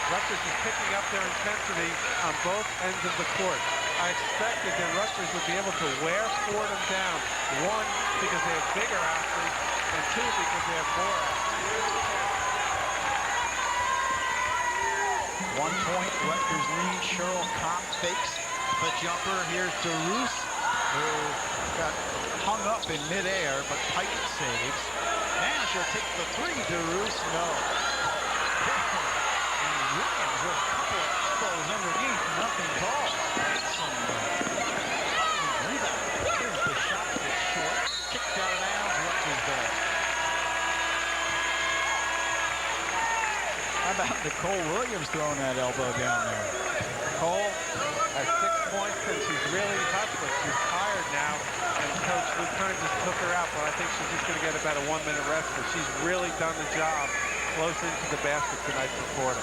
Rutgers is picking up their intensity on both ends of the court. I expected that Rutgers would be able to wear Fordham down. 1, because they have bigger athletes, and 2, because they have more athletes. 1 point, Rutgers lead. Cheryl Kopp fakes the jumper. Here's DeRoos, who got hung up in midair, but Pikett saves. And she'll take the three. DeRoos, no. Williams with a couple of elbows underneath, nothing tall. Rebound. Here's the shot that's short. Kicked out of bounds, Rutgers ball. How about Nicole Williams throwing that elbow down there? Cole has 6 points, and she's really hustling. She's tired now, and Coach Luke Kern just took her out, but I think she's just going to get about a 1-minute rest, but she's really done the job close into the basket tonight for Fordham.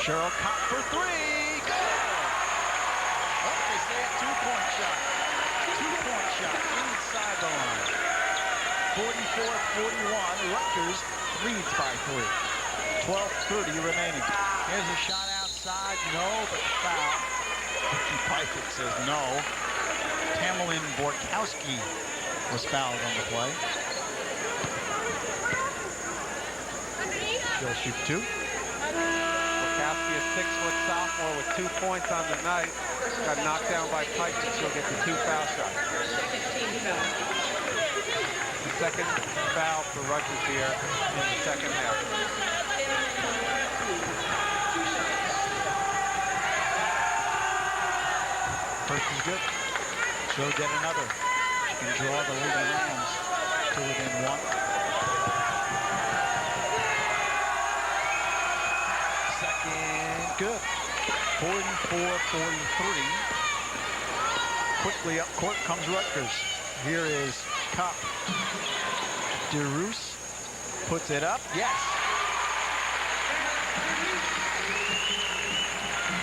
Cheryl Kopp for three. Good. Oh, they say a two-point shot. Two-point shot inside the line. 44-41. Rutgers leads by 3. 12:30 remaining. Here's a shot outside. No, but foul. Vicky Pikett says no. Tamerlane Borkowski was fouled on the play. She'll shoot 2. Borkowski, a 6-foot sophomore with 2 points on the night. Got knocked down by Pikett. She'll get the 2 foul shots. The second foul for Rutgers here in the second half. First is good. She'll get another. She can draw the Lady Rams to within 1. Second, good. 44-43. Quickly up court comes Rutgers. Here is Kopp. DeRoos puts it up. Yes.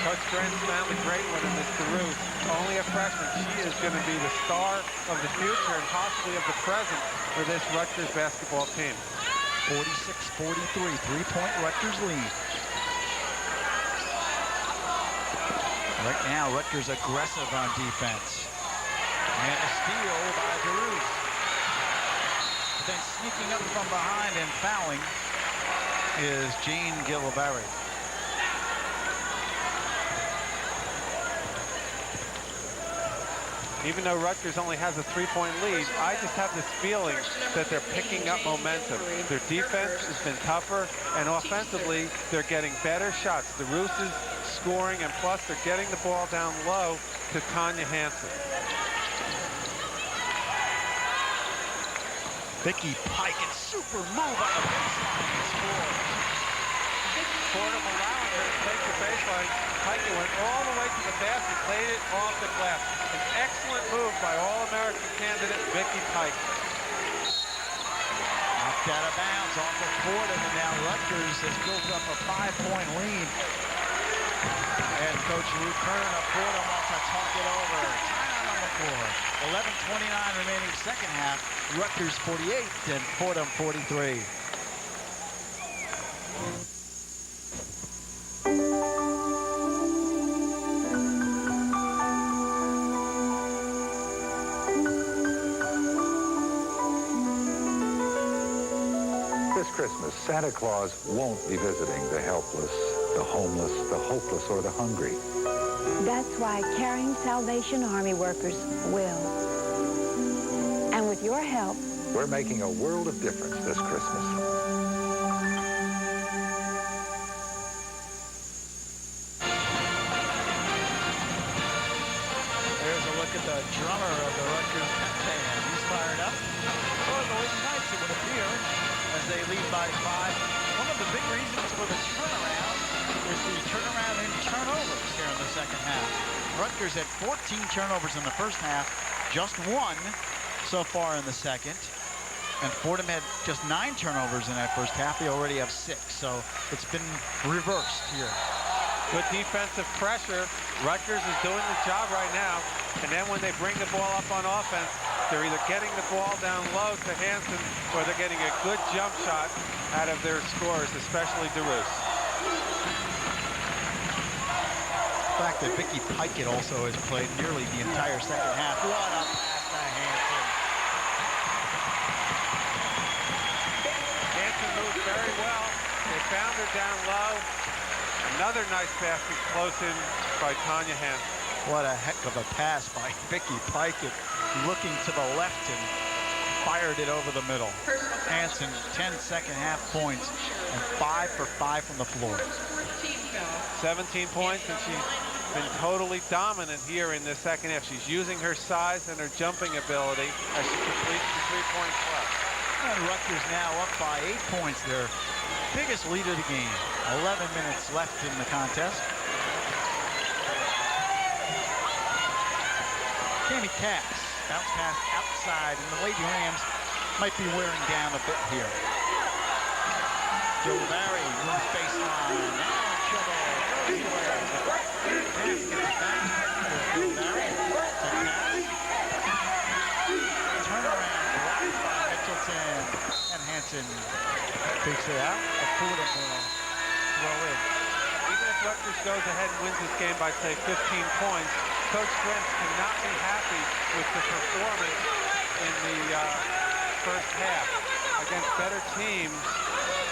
Coach Grant's found a great one in this DeRoos. Only a freshman. She is going to be the star of the future and possibly of the present for this Rutgers basketball team. 46-43. 3-point Rutgers lead. Right now, Rutgers aggressive on defense. And a steal by DeRoos. But then sneaking up from behind and fouling is Jane Gilliberry. Even though Rutgers only has a 3-point lead, I just have this feeling that they're picking up momentum. Their defense has been tougher, and offensively, they're getting better shots. DeRoos is scoring, and plus they're getting the ball down low to Tanya Hansen. Vicky Pikett, super move on the baseline and scores. Fordham allowing her to take the baseline. Pikett went all the way to the basket, laid it off the glass. An excellent move by All-American candidate Vicky Pikett. Knocked out of bounds off of Fordham, and now Rutgers has built up a 5-point lead. And Coach Luke Kern of Fordham wants to talk it over. Time on the floor. 11:29 remaining second half. Rutgers 48 and Fordham 43. This Christmas, Santa Claus won't be visiting the helpless, the homeless, the hopeless, or the hungry. That's why Caring Salvation Army workers will. And with your help, We're making a world of difference this Christmas. There's a look at the drummer of the Rutgers Pep Band. He's fired up. For the Lady Knights, it would appear, as they lead by 5. One of the big reasons for the turnaround is the turnaround in turnovers here in the second half. Rutgers had 14 turnovers in the first half, just 1 so far in the second. And Fordham had just 9 turnovers in that first half. They already have 6, so it's been reversed here. Good defensive pressure. Rutgers is doing the job right now. And then when they bring the ball up on offense, they're either getting the ball down low to Hansen or they're getting a good jump shot out of their scorers, especially DeRoos. The fact that Vicky Pikett also has played nearly the entire second half. What a pass to Hansen. Hansen moved very well. They found her down low. Another nice basket close in by Tanya Hansen. What a heck of a pass by Vicky Pikett, looking to the left and fired it over the middle. Hansen, 10 second half points and 5 for 5 from the floor. 17 points, and she's been totally dominant here in the second half. She's using her size and her jumping ability as she completes the 3-point play. And Rutgers now up by 8 points, their biggest lead of the game. 11 minutes left in the contest. Tammy Cass, bounce pass outside, and the Lady Rams might be wearing down a bit here. Joe Barry moves baseline. Now in trouble. Goes away. Cass gets it back. Joe Barry to Cass. Turnaround blocked by Mitchelton. And Hanson takes it out. A Fordham will throw in. Even if Rutgers goes ahead and wins this game by, say, 15 points, Coach Grant cannot be happy with the performance in the first half. Against better teams,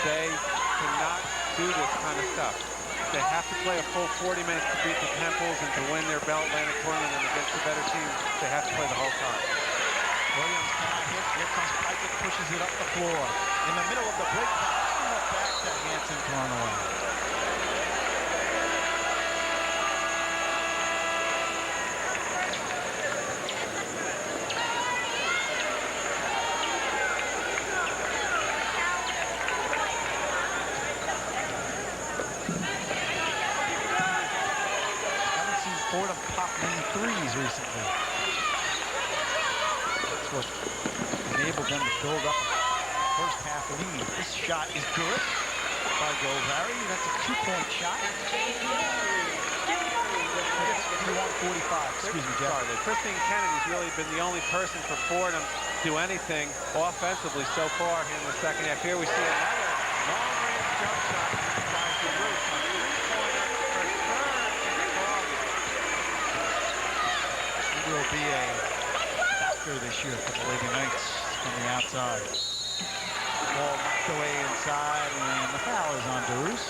they cannot do this kind of stuff. They have to play a full 40 minutes to beat the Temples and to win their Bell Atlantic tournament. And against the better teams, they have to play the whole time. Williams cannot hit. Here comes Pickett, pushes it up the floor. In the middle of the break, back to Hanson, thrown away. Fordham popped many threes recently. That's what enabled them to build up a first half lead. This shot is good by Golvari. That's a 2-point shot. 51-45. Excuse me, Jeff. Christine Kennedy's really been the only person for Fordham to do anything offensively so far here in the second half. Here we see another long-range jump shot by DeRoos. Will be a factor this year for the Lady Knights from the outside. Ball knocked away inside, and the foul is on DeRoos.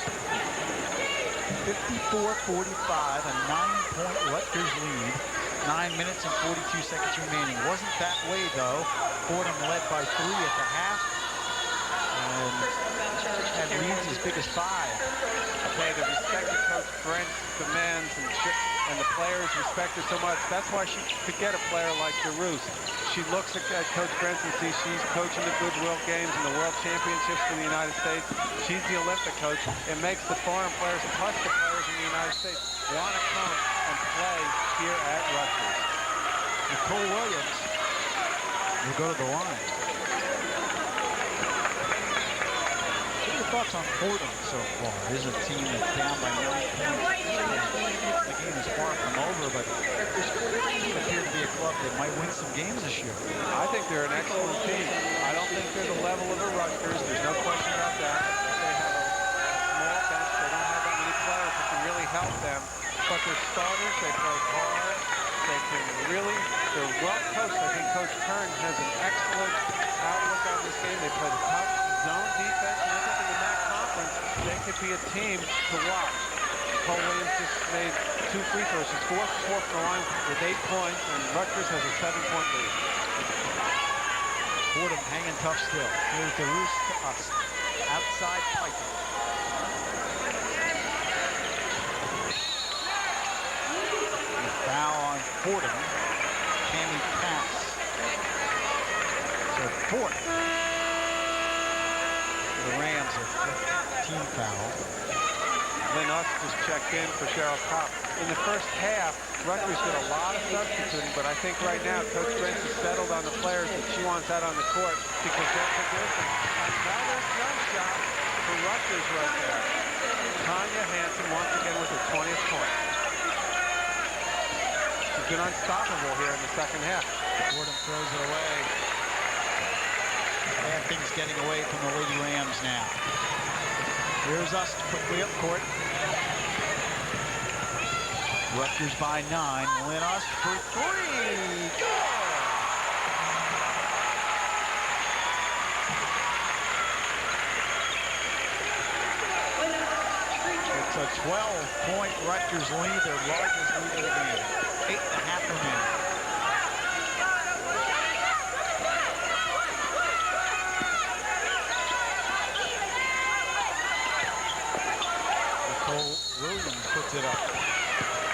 54-45, a 9-point Rutgers lead. 9 minutes and 42 seconds remaining. Wasn't that way, though. Fordham led by 3 at the half, and had leads as big as 5. Okay, the respect that Coach Brent demands and the players respect her so much. That's why she could get a player like DeRoos. She looks at Coach Brent and sees she's coaching the Goodwill Games and the World Championships for the United States. She's the Olympic coach. It makes the foreign players, plus the players in the United States, want to come and play here at Rutgers. Nicole Williams will go to the line. Thoughts on Fordham so far? This is a team that's down by 9 points. The game is far from over, but they appear to be a club that might win some games this year. I think they're an excellent team. I don't think they're the level of the Rutgers. There's no question about that. They have a small bench. They don't have that many players that can really help them. But their starters, they play hard. They can really, they're well coached. I think Coach Kern has an excellent outlook on this game. They play the tough zone defense. And I think in the MAC conference, they could be a team to watch. Cole Williams just made 2 free throws. She's 4 from the line with 8 points, and Rutgers has a 7-point lead. Fordham hanging tough still. Here's DeRoos to us. Outside Piper. Foul on Fordham. Tammy Cass. So 4th. The Rams are 15 foul. Lynn Us just checked in for Cheryl Kopp. In the first half, Rutgers did a lot of substituting, but I think right now Coach Grant has settled on the players that she wants out on the court because they're producing. Another jump shot for Rutgers right there. Tanya Hanson once again with her 20th point. She's been unstoppable here in the second half. Fordham throws it away. Bad things getting away from the Lady Rams now. Here's us quickly up court. Rutgers by 9. Lynn Us for 3. Good! It's a 12-point Rutgers lead, their largest lead of the game. 8.5 remaining. Nicole Williams puts it up.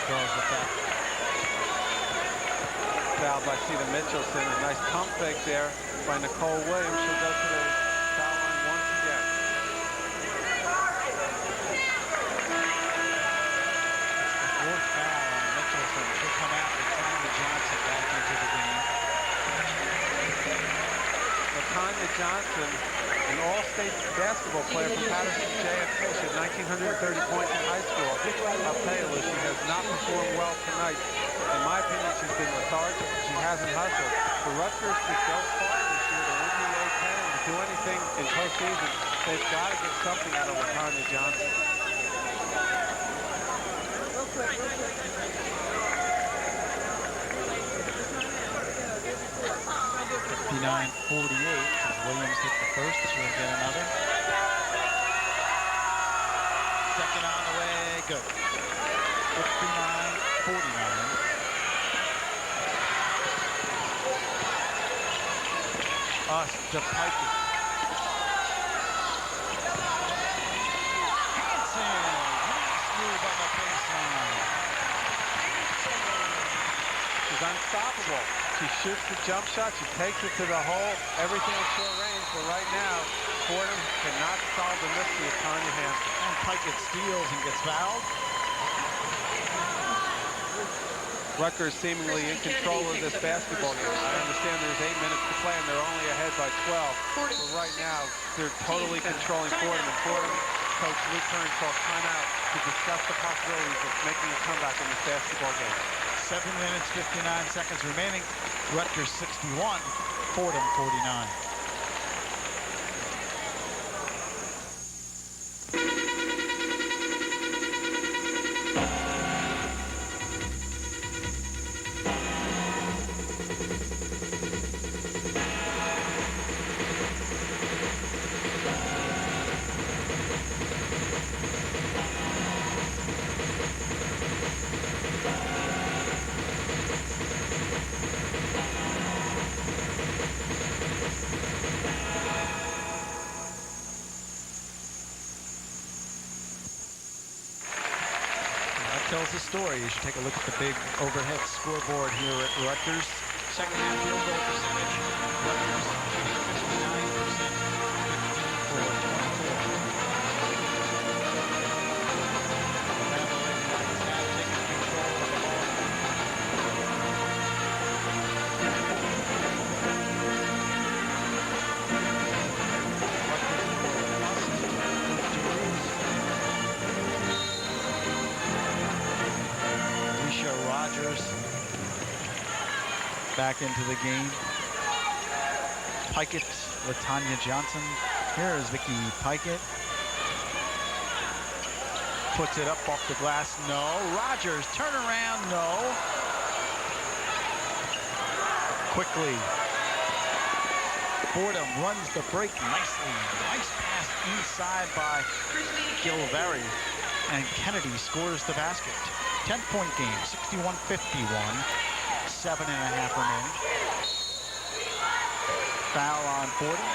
Draws the foul. Fouled by Cedar Mitchelson. A nice pump fake there by Nicole Williams. She'll go to the foul line once again. Fourth foul on Mitchelson. She'll come out with Tanya Johnson back in Johnson, an all-state basketball player from Patterson JFK. She had 1,930 points in high school. I'll tell you, Liz, she has not performed well tonight. In my opinion, she's been lethargic. She hasn't hustled. For Rutgers to go far this year, to win the A-10, and to do anything in postseason, they've got to get something out of Latanya Johnson. 59-48 as Williams hit the first. She'll get another. Second on the way. Good. 59-49. Us to Pikey. Hanson. Nice move on the baseline. She's unstoppable. She shoots the jump shot. She takes it to the hole. Everything in short range. But right now, Fordham cannot solve the mystery of Tanya Hanson. And Pikett steals and gets fouled. Rutgers seemingly in control of this basketball game. I understand there's 8 minutes to play and they're only ahead by 12. But right now, they're totally controlling Fordham. And Fordham coach Luke Kern called timeout to discuss the possibilities of making a comeback in this basketball game. 7 minutes, 59 seconds remaining. Rutgers 61, Fordham 49. Tells the story. You should take a look at the big overhead scoreboard here at Rutgers. Second half field goal percentage. Rutgers shooting 59%. 24. Back into the game. Pikett, Latanya Johnson. Here is Vicky Pikett. Puts it up off the glass. No. Rogers, turn around. No. Quickly. Fordham runs the break nicely. Nice pass inside by Gilveri. And Kennedy scores the basket. 10-point game, 61-51. 7.5 remaining. Foul on Fordham.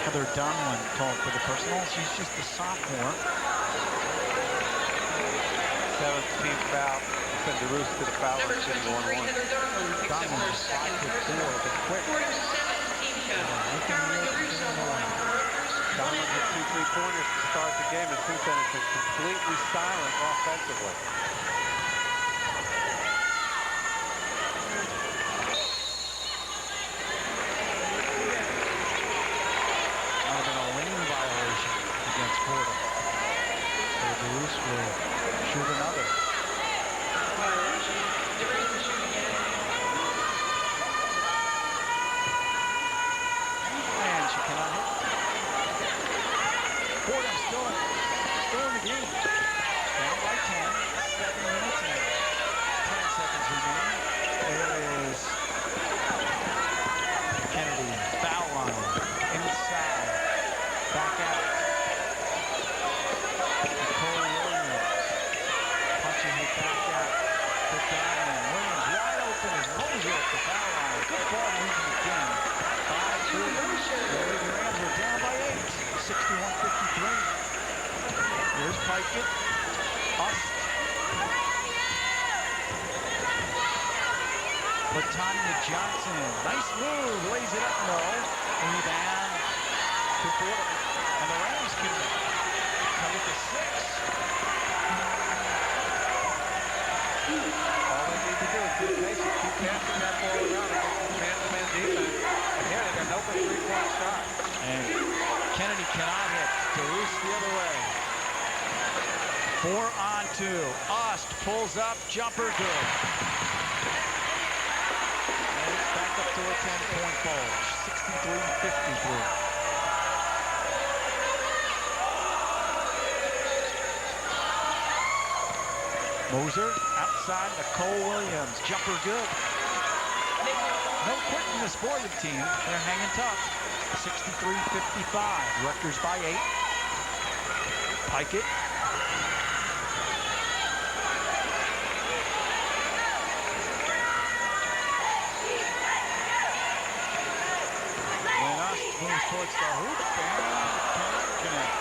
Heather Donlin called for the personal. She's just a sophomore. 17th foul. Send DeRoos to the foul line. 1-1. Donlin just 5'4", but quick. Donlin hit 2 3-pointers to start the game, and since then it's been completely silent offensively. Fordham. So DeRoos will shoot another. And she cannot hit. Fordham still in the game. Down by 10. 7 minutes and 10 seconds remaining. There is Kennedy. Foul line. Inside. Back out. Good ball movement again. 5-3. The Rams are down by 8. 61-53. Here's Pikett. Ust. Latanya Johnson. Nice move. Lays it up. No. Rebound to Fordham. And the Rams can come with the 6. All they need to do is be patient, keep passing that ball around against the man-to-man defense. And here they got And Kennedy cannot hit. DeRoos the other way. 4-on-2. Ost pulls up, jumper good. And it's back up to a 10-point bulge. 63-53. Moser outside, Nicole Williams. Jumper good. No quit in this Fordham team. They're hanging tough. 63-55. Rutgers by 8. Pikett. Lenos moves towards the hoop and cannot connect.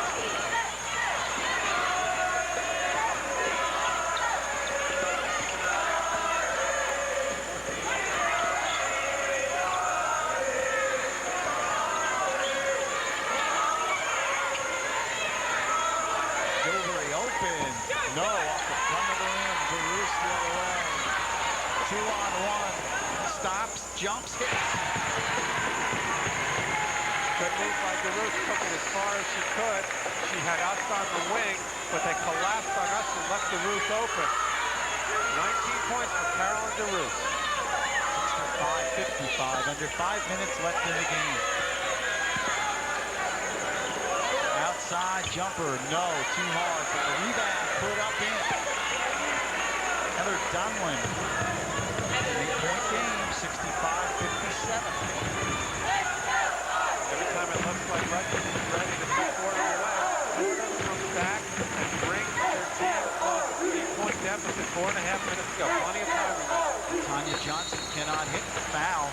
No, off the front of the rim. DeRoos the other way. 2-on-1. Stops, jumps, hits. Good move by DeRoos. Took it as far as she could. She had us on the wing, but they collapsed on us and left DeRoos open. 19 points for Carolyn DeRoos. 65-55. Under 5 minutes left in the game. Outside jumper, no, too hard, but the rebound put up in. Heather Dunlin, 8-point game, 65-57. Every time it looks like Rutgers is ready to put Fordham away, Fordham comes back and brings their team close to 3-point deficit. 4.5 minutes to go, plenty of time remaining. Tanya Johnson cannot hit. The foul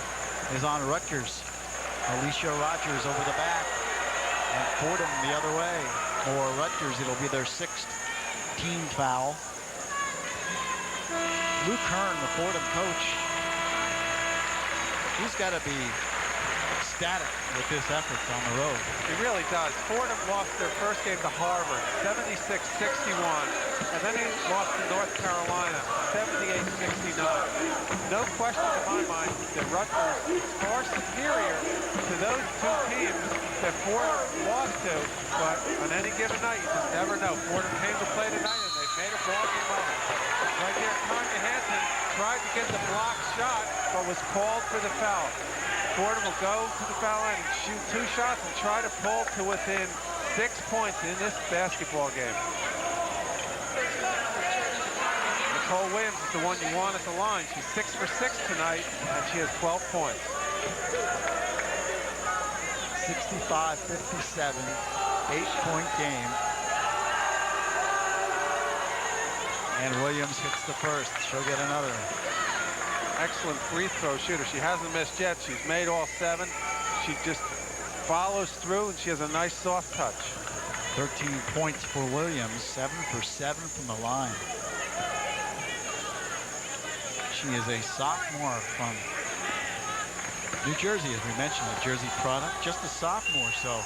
is on Rutgers. Alicia Rogers over the back. And Fordham the other way. For Rutgers, it'll be their 6th team foul. Luke Hearn, the Fordham coach, he's got to be ecstatic with this effort on the road. He really does. Fordham lost their first game to Harvard, 76-61. And then he lost to North Carolina, 78-69. No question in my mind that Rutgers is far superior to those two teams that Fordham lost to, but on any given night, you just never know. Fordham came to play tonight, and they've made a ball game of it. Right there, Tanya Hansen tried to get the block shot, but was called for the foul. Fordham will go to the foul line and shoot 2 shots and try to pull to within 6 points in this basketball game. Nicole Williams is the one you want at the line. She's 6 for 6 tonight, and she has 12 points. 65-57, 8-point game. And Williams hits the first. She'll get another. Excellent free throw shooter. She hasn't missed yet. She's made all 7. She just follows through, and she has a nice soft touch. 13 points for Williams, 7 for 7 from the line. She is a sophomore from New Jersey, as we mentioned, a Jersey product, just a sophomore, so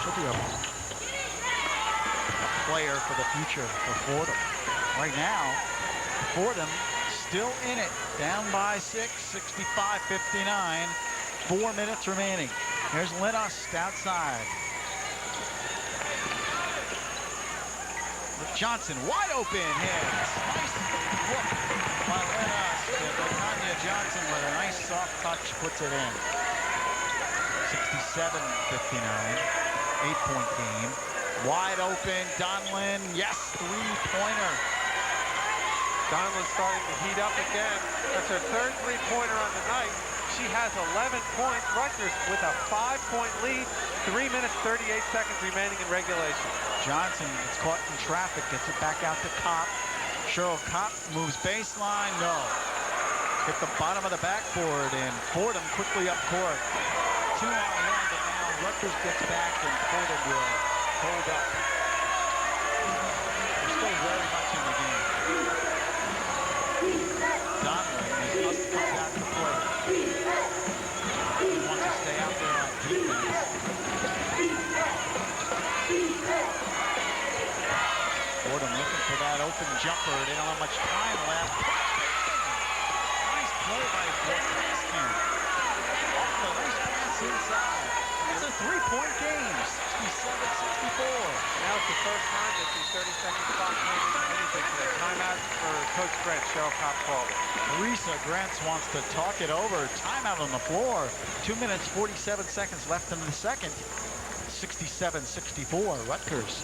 she'll be a player for the future for Fordham. Right now, Fordham still in it, down by 6, 65-59, 4 minutes remaining. Here's Lenos outside. Johnson, wide open hits. Nice look by Lenos. Tanya Johnson with a nice soft touch puts it in. 67-59, 8-point game. Wide open, Donlin, yes, 3-pointer. Donlin starting to heat up again. That's her 3rd 3-pointer on the night. She has 11 points. Rutgers with a 5-point lead. 3 minutes, 38 seconds remaining in regulation. Johnson gets caught in traffic, gets it back out to Kopp. Cheryl Kopp moves baseline, no. Hit the bottom of the backboard, and Fordham quickly up court. 2-on-1, but now Rutgers gets back, and Fordham will hold up. They're still very much in the game. Donlin, as Husk comes out to play. He wants to stay out there on defense. Fordham looking for that open jumper. They don't have much time left. Nice play by Fordham. Off the nice pass inside. Now it's the first time that the 30-second clock means anything today. Timeout for Coach Grant. Cheryl Kopp called it. Teresa Grants wants to talk it over. Timeout on the floor. 2 minutes, 47 seconds left in the second. 67-64, Rutgers.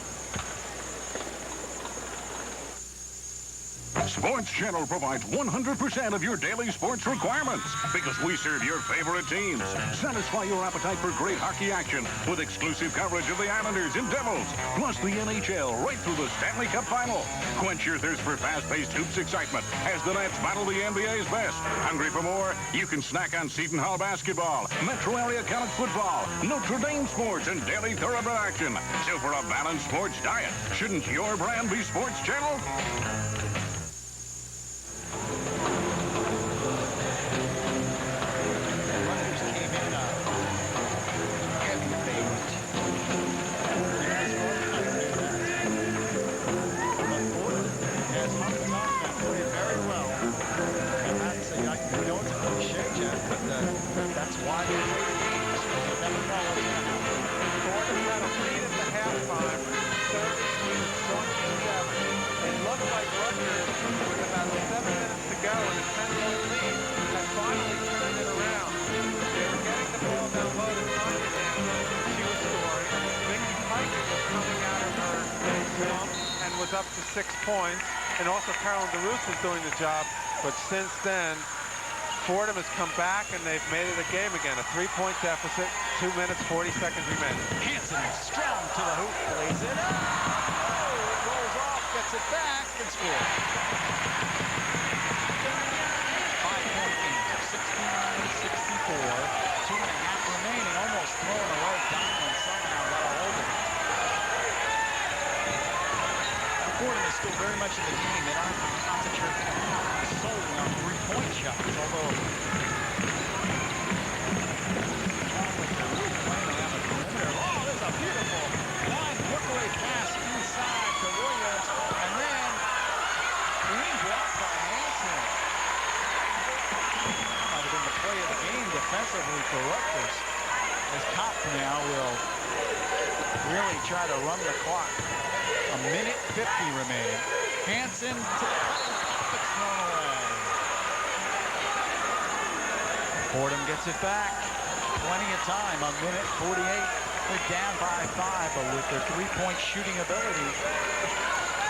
Sports Channel provides 100% of your daily sports requirements because we serve your favorite teams. Satisfy your appetite for great hockey action with exclusive coverage of the Islanders and Devils, plus the NHL right through the Stanley Cup Final. Quench your thirst for fast-paced hoops excitement as the Nets battle the NBA's best. Hungry for more? You can snack on Seton Hall basketball, Metro Area college football, Notre Dame sports, and daily thoroughbred action. So for a balanced sports diet, shouldn't your brand be Sports Channel? That's why they're playing games. You never know what's going to happen. Fordham had a lead at the halftime, 30-27. It looked like Rutgers, with about 7 minutes to go and a 10-point lead, had finally turned it around. They were getting the ball down low to Tanya down. She was scoring. Vicky Piker was coming out of her slump and was up to 6 points. And also Carolyn DeRusse was doing the job. But since then, Fordham has come back, and they've made it a game again. A 3-point deficit, 2 minutes, 40 seconds remaining. Hansen strong to the hoop, plays it up. Oh, it rolls off, gets it back, and scores. 5-point game, 69-64. 2.5 remaining, almost throwing away. Donald somehow got a hold of it. Fordham is still very much in the game. They don't have to concentrate solely on three-point shots, although oh, there's a beautiful line footway pass inside to Williams, and then clean block by Hansen. Might have been the play of the game defensively for Rutgers, as Kopp now will really try to run the clock. A minute 50 remaining. Hansen to the top, it's thrown away. Fordham gets it back. Plenty of time, a minute 48. They're down by 5, but with their three-point shooting ability,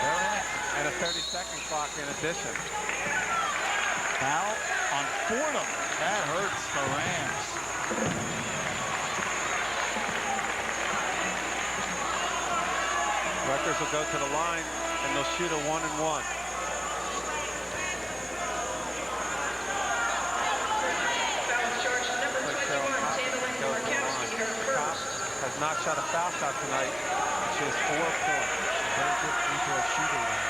they're in it. And a 30-second clock in addition. Foul on Fordham. That hurts the Rams. Rutgers will go to the line, and they'll shoot a 1-and-1. Has not shot a foul shot tonight. She has 4 points. Very good free throw shooter there.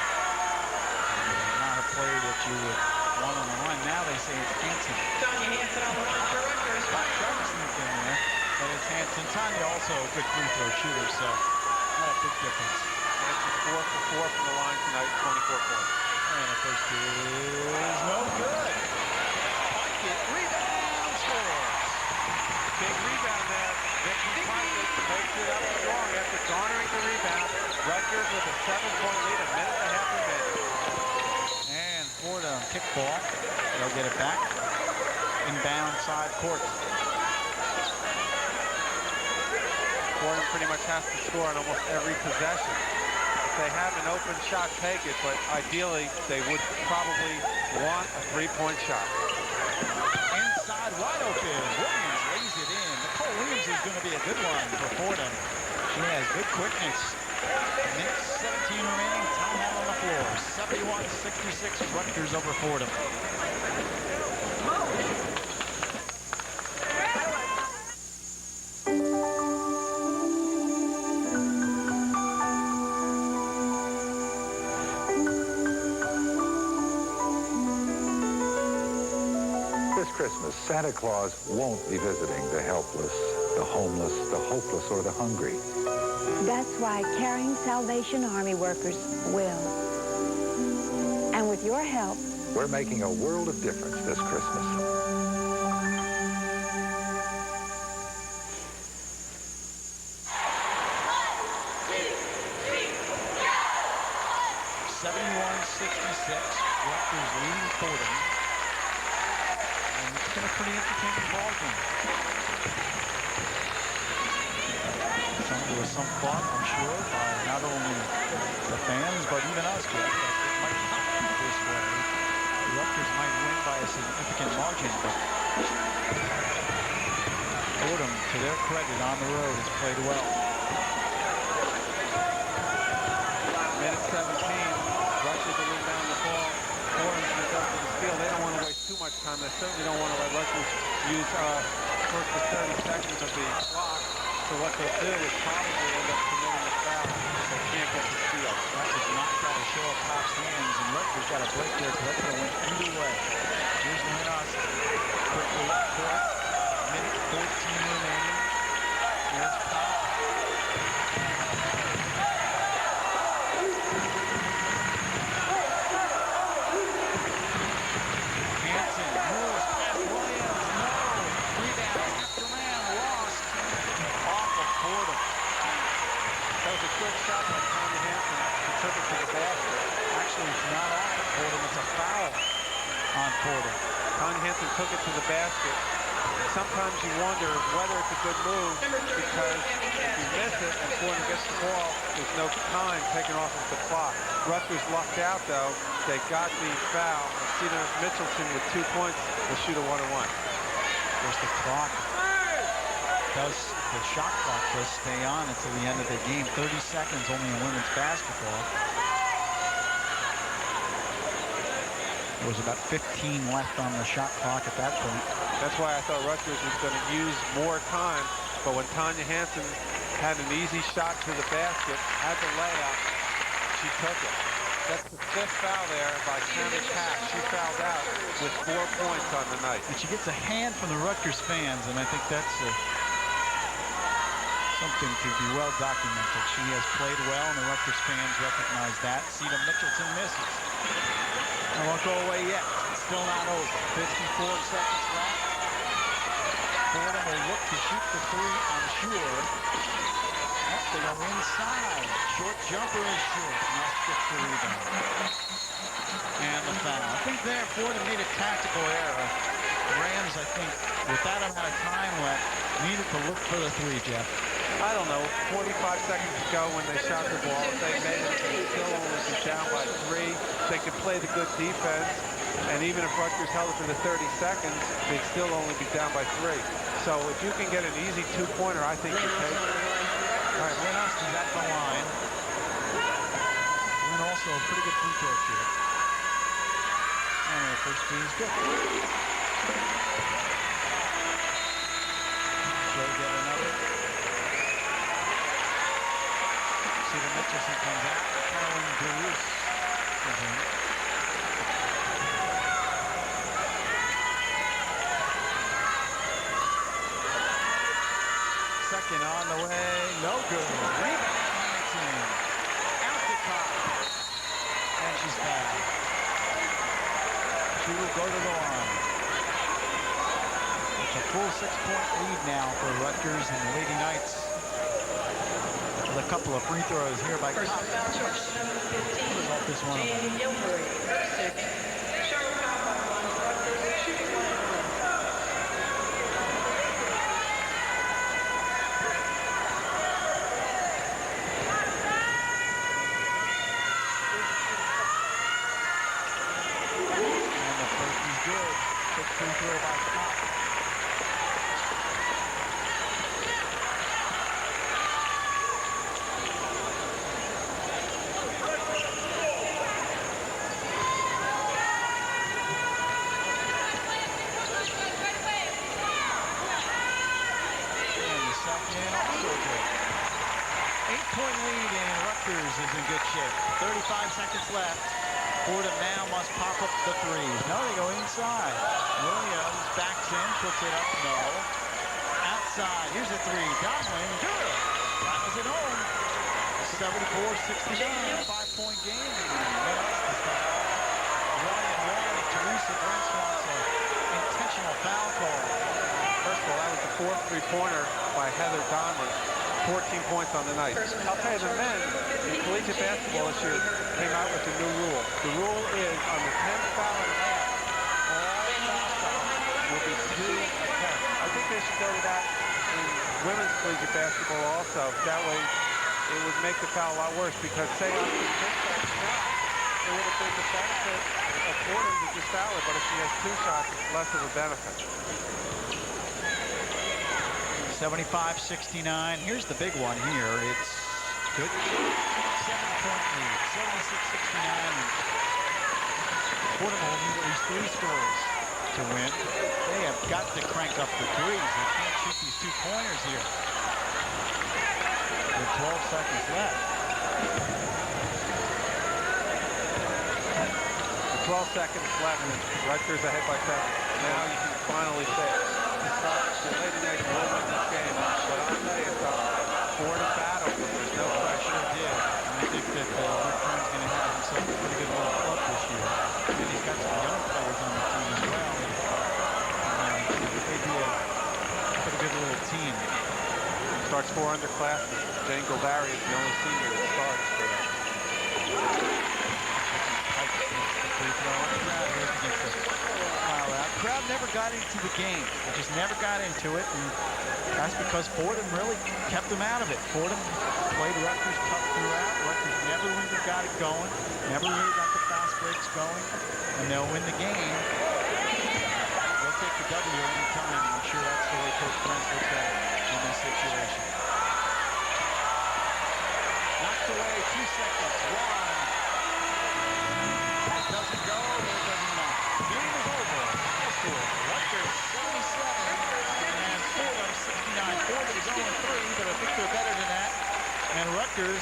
Not a player that you would want on the line. Now they say it's Hansen. Tanya Hansen on the line for Rutgers. Trying to sneak in there, but it's Hansen. Tanya also a good free throw shooter, so not a big difference. Hansen 4 for 4 from the line tonight, 24 points. And the first is no good. Pocket rebound, scores. Big rebound there. Vicky Piker takes it up strong after garnering the rebound. Rutgers with a 7-point lead, a minute and a half remaining. And Fordham kickball. They'll get it back. Inbound side court. Fordham pretty much has to score on almost every possession. If they have an open shot, take it, but ideally they would probably want a 3-point shot. Inside wide open. Williams lays it in. Nicole Williams is going to be a good one for Fordham. She has good quickness. Minute 17 remaining. Timeout on the floor. 71-66. Rutgers over Fordham. This Christmas, Santa Claus won't be visiting the helpless, the homeless, the hopeless, or the hungry. That's why caring Salvation Army workers will. And with your help, We're making a world of difference this Christmas. pretty entertaining ball game. There was some thought, I'm sure, by not only the fans, but even us, Jeff, that it might not be this way. Rutgers might win by a significant margin, but Fordham, to their credit, on the road has played well. Minute 17. Rutgers will inbound the ball. Fordham's been up to the field. They don't want to waste too much time. They certainly don't want to let Rutgers use first to 30 seconds of the clock. So what they'll do is probably end up committing a foul if they can't get the steal. That was not trying to show up Pop's hands, and Rutgers got a break there because that's going to win either way. Here's Winos. Quickly up court. Minute 14 remaining. Here's Pop. Hansen moves past Williams. No. Rebound. Duran lost. Off of Fordham. That was a quick shot by Tommy Hansen. He took it to the basket. Actually, it's not off of Fordham. It's a foul on Fordham. Tommy Hansen took it to the basket. Sometimes you wonder whether it's a good move because if you miss it and Fordham gets the ball, there's no time taken off of the clock. Rutgers lucked out, though. They got the foul. Cedar Mitchelson with 2 points will shoot a 1-on-1. There's the clock. The shot clock does stay on until the end of the game. 30 seconds only in women's basketball. There was about 15 left on the shot clock at that point. That's why I thought Rutgers was going to use more time. But when Tanya Hansen had an easy shot to the basket, had the layup, she took it. That's the 5th foul there by Tammy Pack. She fouled out with 4 points on the night. And she gets a hand from the Rutgers fans, and I think that's something to be well documented. She has played well, and the Rutgers fans recognize that. Cedar Mitchelson misses. It won't go away yet. It's still not over. 54 seconds left. Fordham will look to shoot the three, I'm sure. They go inside. Short jumper is short. Not gets the rebound. And the foul. I think there Fordham made a tactical error. Rams, I think, with that amount of time left, needed to look for the three, Jeff. I don't know, 45 seconds ago when they shot the ball, if they made it, they still only be down by 3. They could play the good defense, and even if Rutgers held it for the 30 seconds, they'd still only be down by 3. So if you can get an easy 2-pointer, I think you take it. All right, Winos is at the line. And also a pretty good free throw shooter. And the first free is good. So get another. Cedar Mitchelson comes out. Carolyn Bruce is in. Second on the way. No good. Rebound Hansen. Out the top. And she's back. She will go to the line. It's a full 6-point lead now for Rutgers and the Lady Knights. With a couple of free throws here by Cox. Result this one. And the first is good. Quick free throw by Cox. Is in good shape. 35 seconds left. Fordham now must pop up the threes. No, they go inside. Williams backs in, puts it up. No. Outside. Here's a three. Donlin. Good. That was at home. 74-69. 5-point game. Ryan, Teresa Grant wants an intentional foul call. First of all, that was the 4th three-pointer by Heather Donlin. 14 points on the night. I'll tell you, the men in collegiate basketball this year came out with a new rule. The rule is on the 10th foul and a half, all foul shots will be attempts. I think they should go to that in women's collegiate basketball also. That way it would make the foul a lot worse, because say on the that shot, it would have been the benefit of Fordham to just foul it, but if she has 2 shots, it's less of a benefit. 75-69. Here's the big one here. It's good. 7-point lead. 76-69. Fordham will need at least 3 scores to win. They have got to crank up the threes. They can't shoot these 2-pointers here. With 12 seconds left. With 12 seconds left, and Rutgers ahead by 7. Now you can finally say it. The Lady Knights will win this game, but I'll tell you, it's a Fordham battle. There's no question. I think that Rick Kern's going to have himself a pretty good little club this year. And he's got some young players on the team as well. They'd be a pretty good little team. Starts 4 underclassmen. Jane Golvari is the only senior that starts for them. Crowd never got into the game. They just never got into it, and that's because Fordham really kept them out of it. Fordham played Rutgers tough throughout. Rutgers never really got it going, never really got the fast breaks going, and they'll win the game. They'll take the W any time. I'm sure that's the way Coach Brent looks at it in this situation. Knocked away, 2 seconds. 1. It doesn't go, but it doesn't matter. Game is over. Rutgers 77 and Fordham 69. Fordham is 0-3, but I think they're better than that. And Rutgers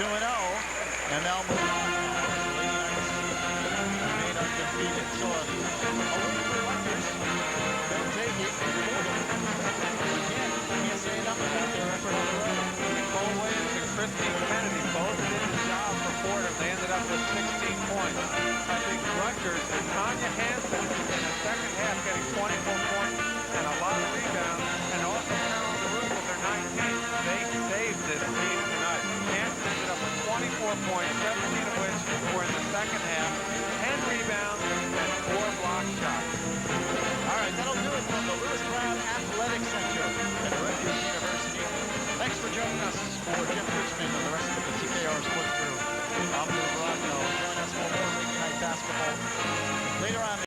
2-0, and they'll move on. The Lady Knights remain undefeated. So a win for Rutgers. They'll take it. Fordham, again, can't say enough about their effort on the road. Nicole Williams and Christine Kennedy both did the job for Fordham. They ended up with 16 points. I think Rutgers and Tanya Hansen in the second half getting 24 points and a lot of rebounds, and also Carol DeRue with their 19. They saved this team tonight. Hansen ended up with 24 points, 17 of which were in the second half, 10 rebounds, and 4 block shots.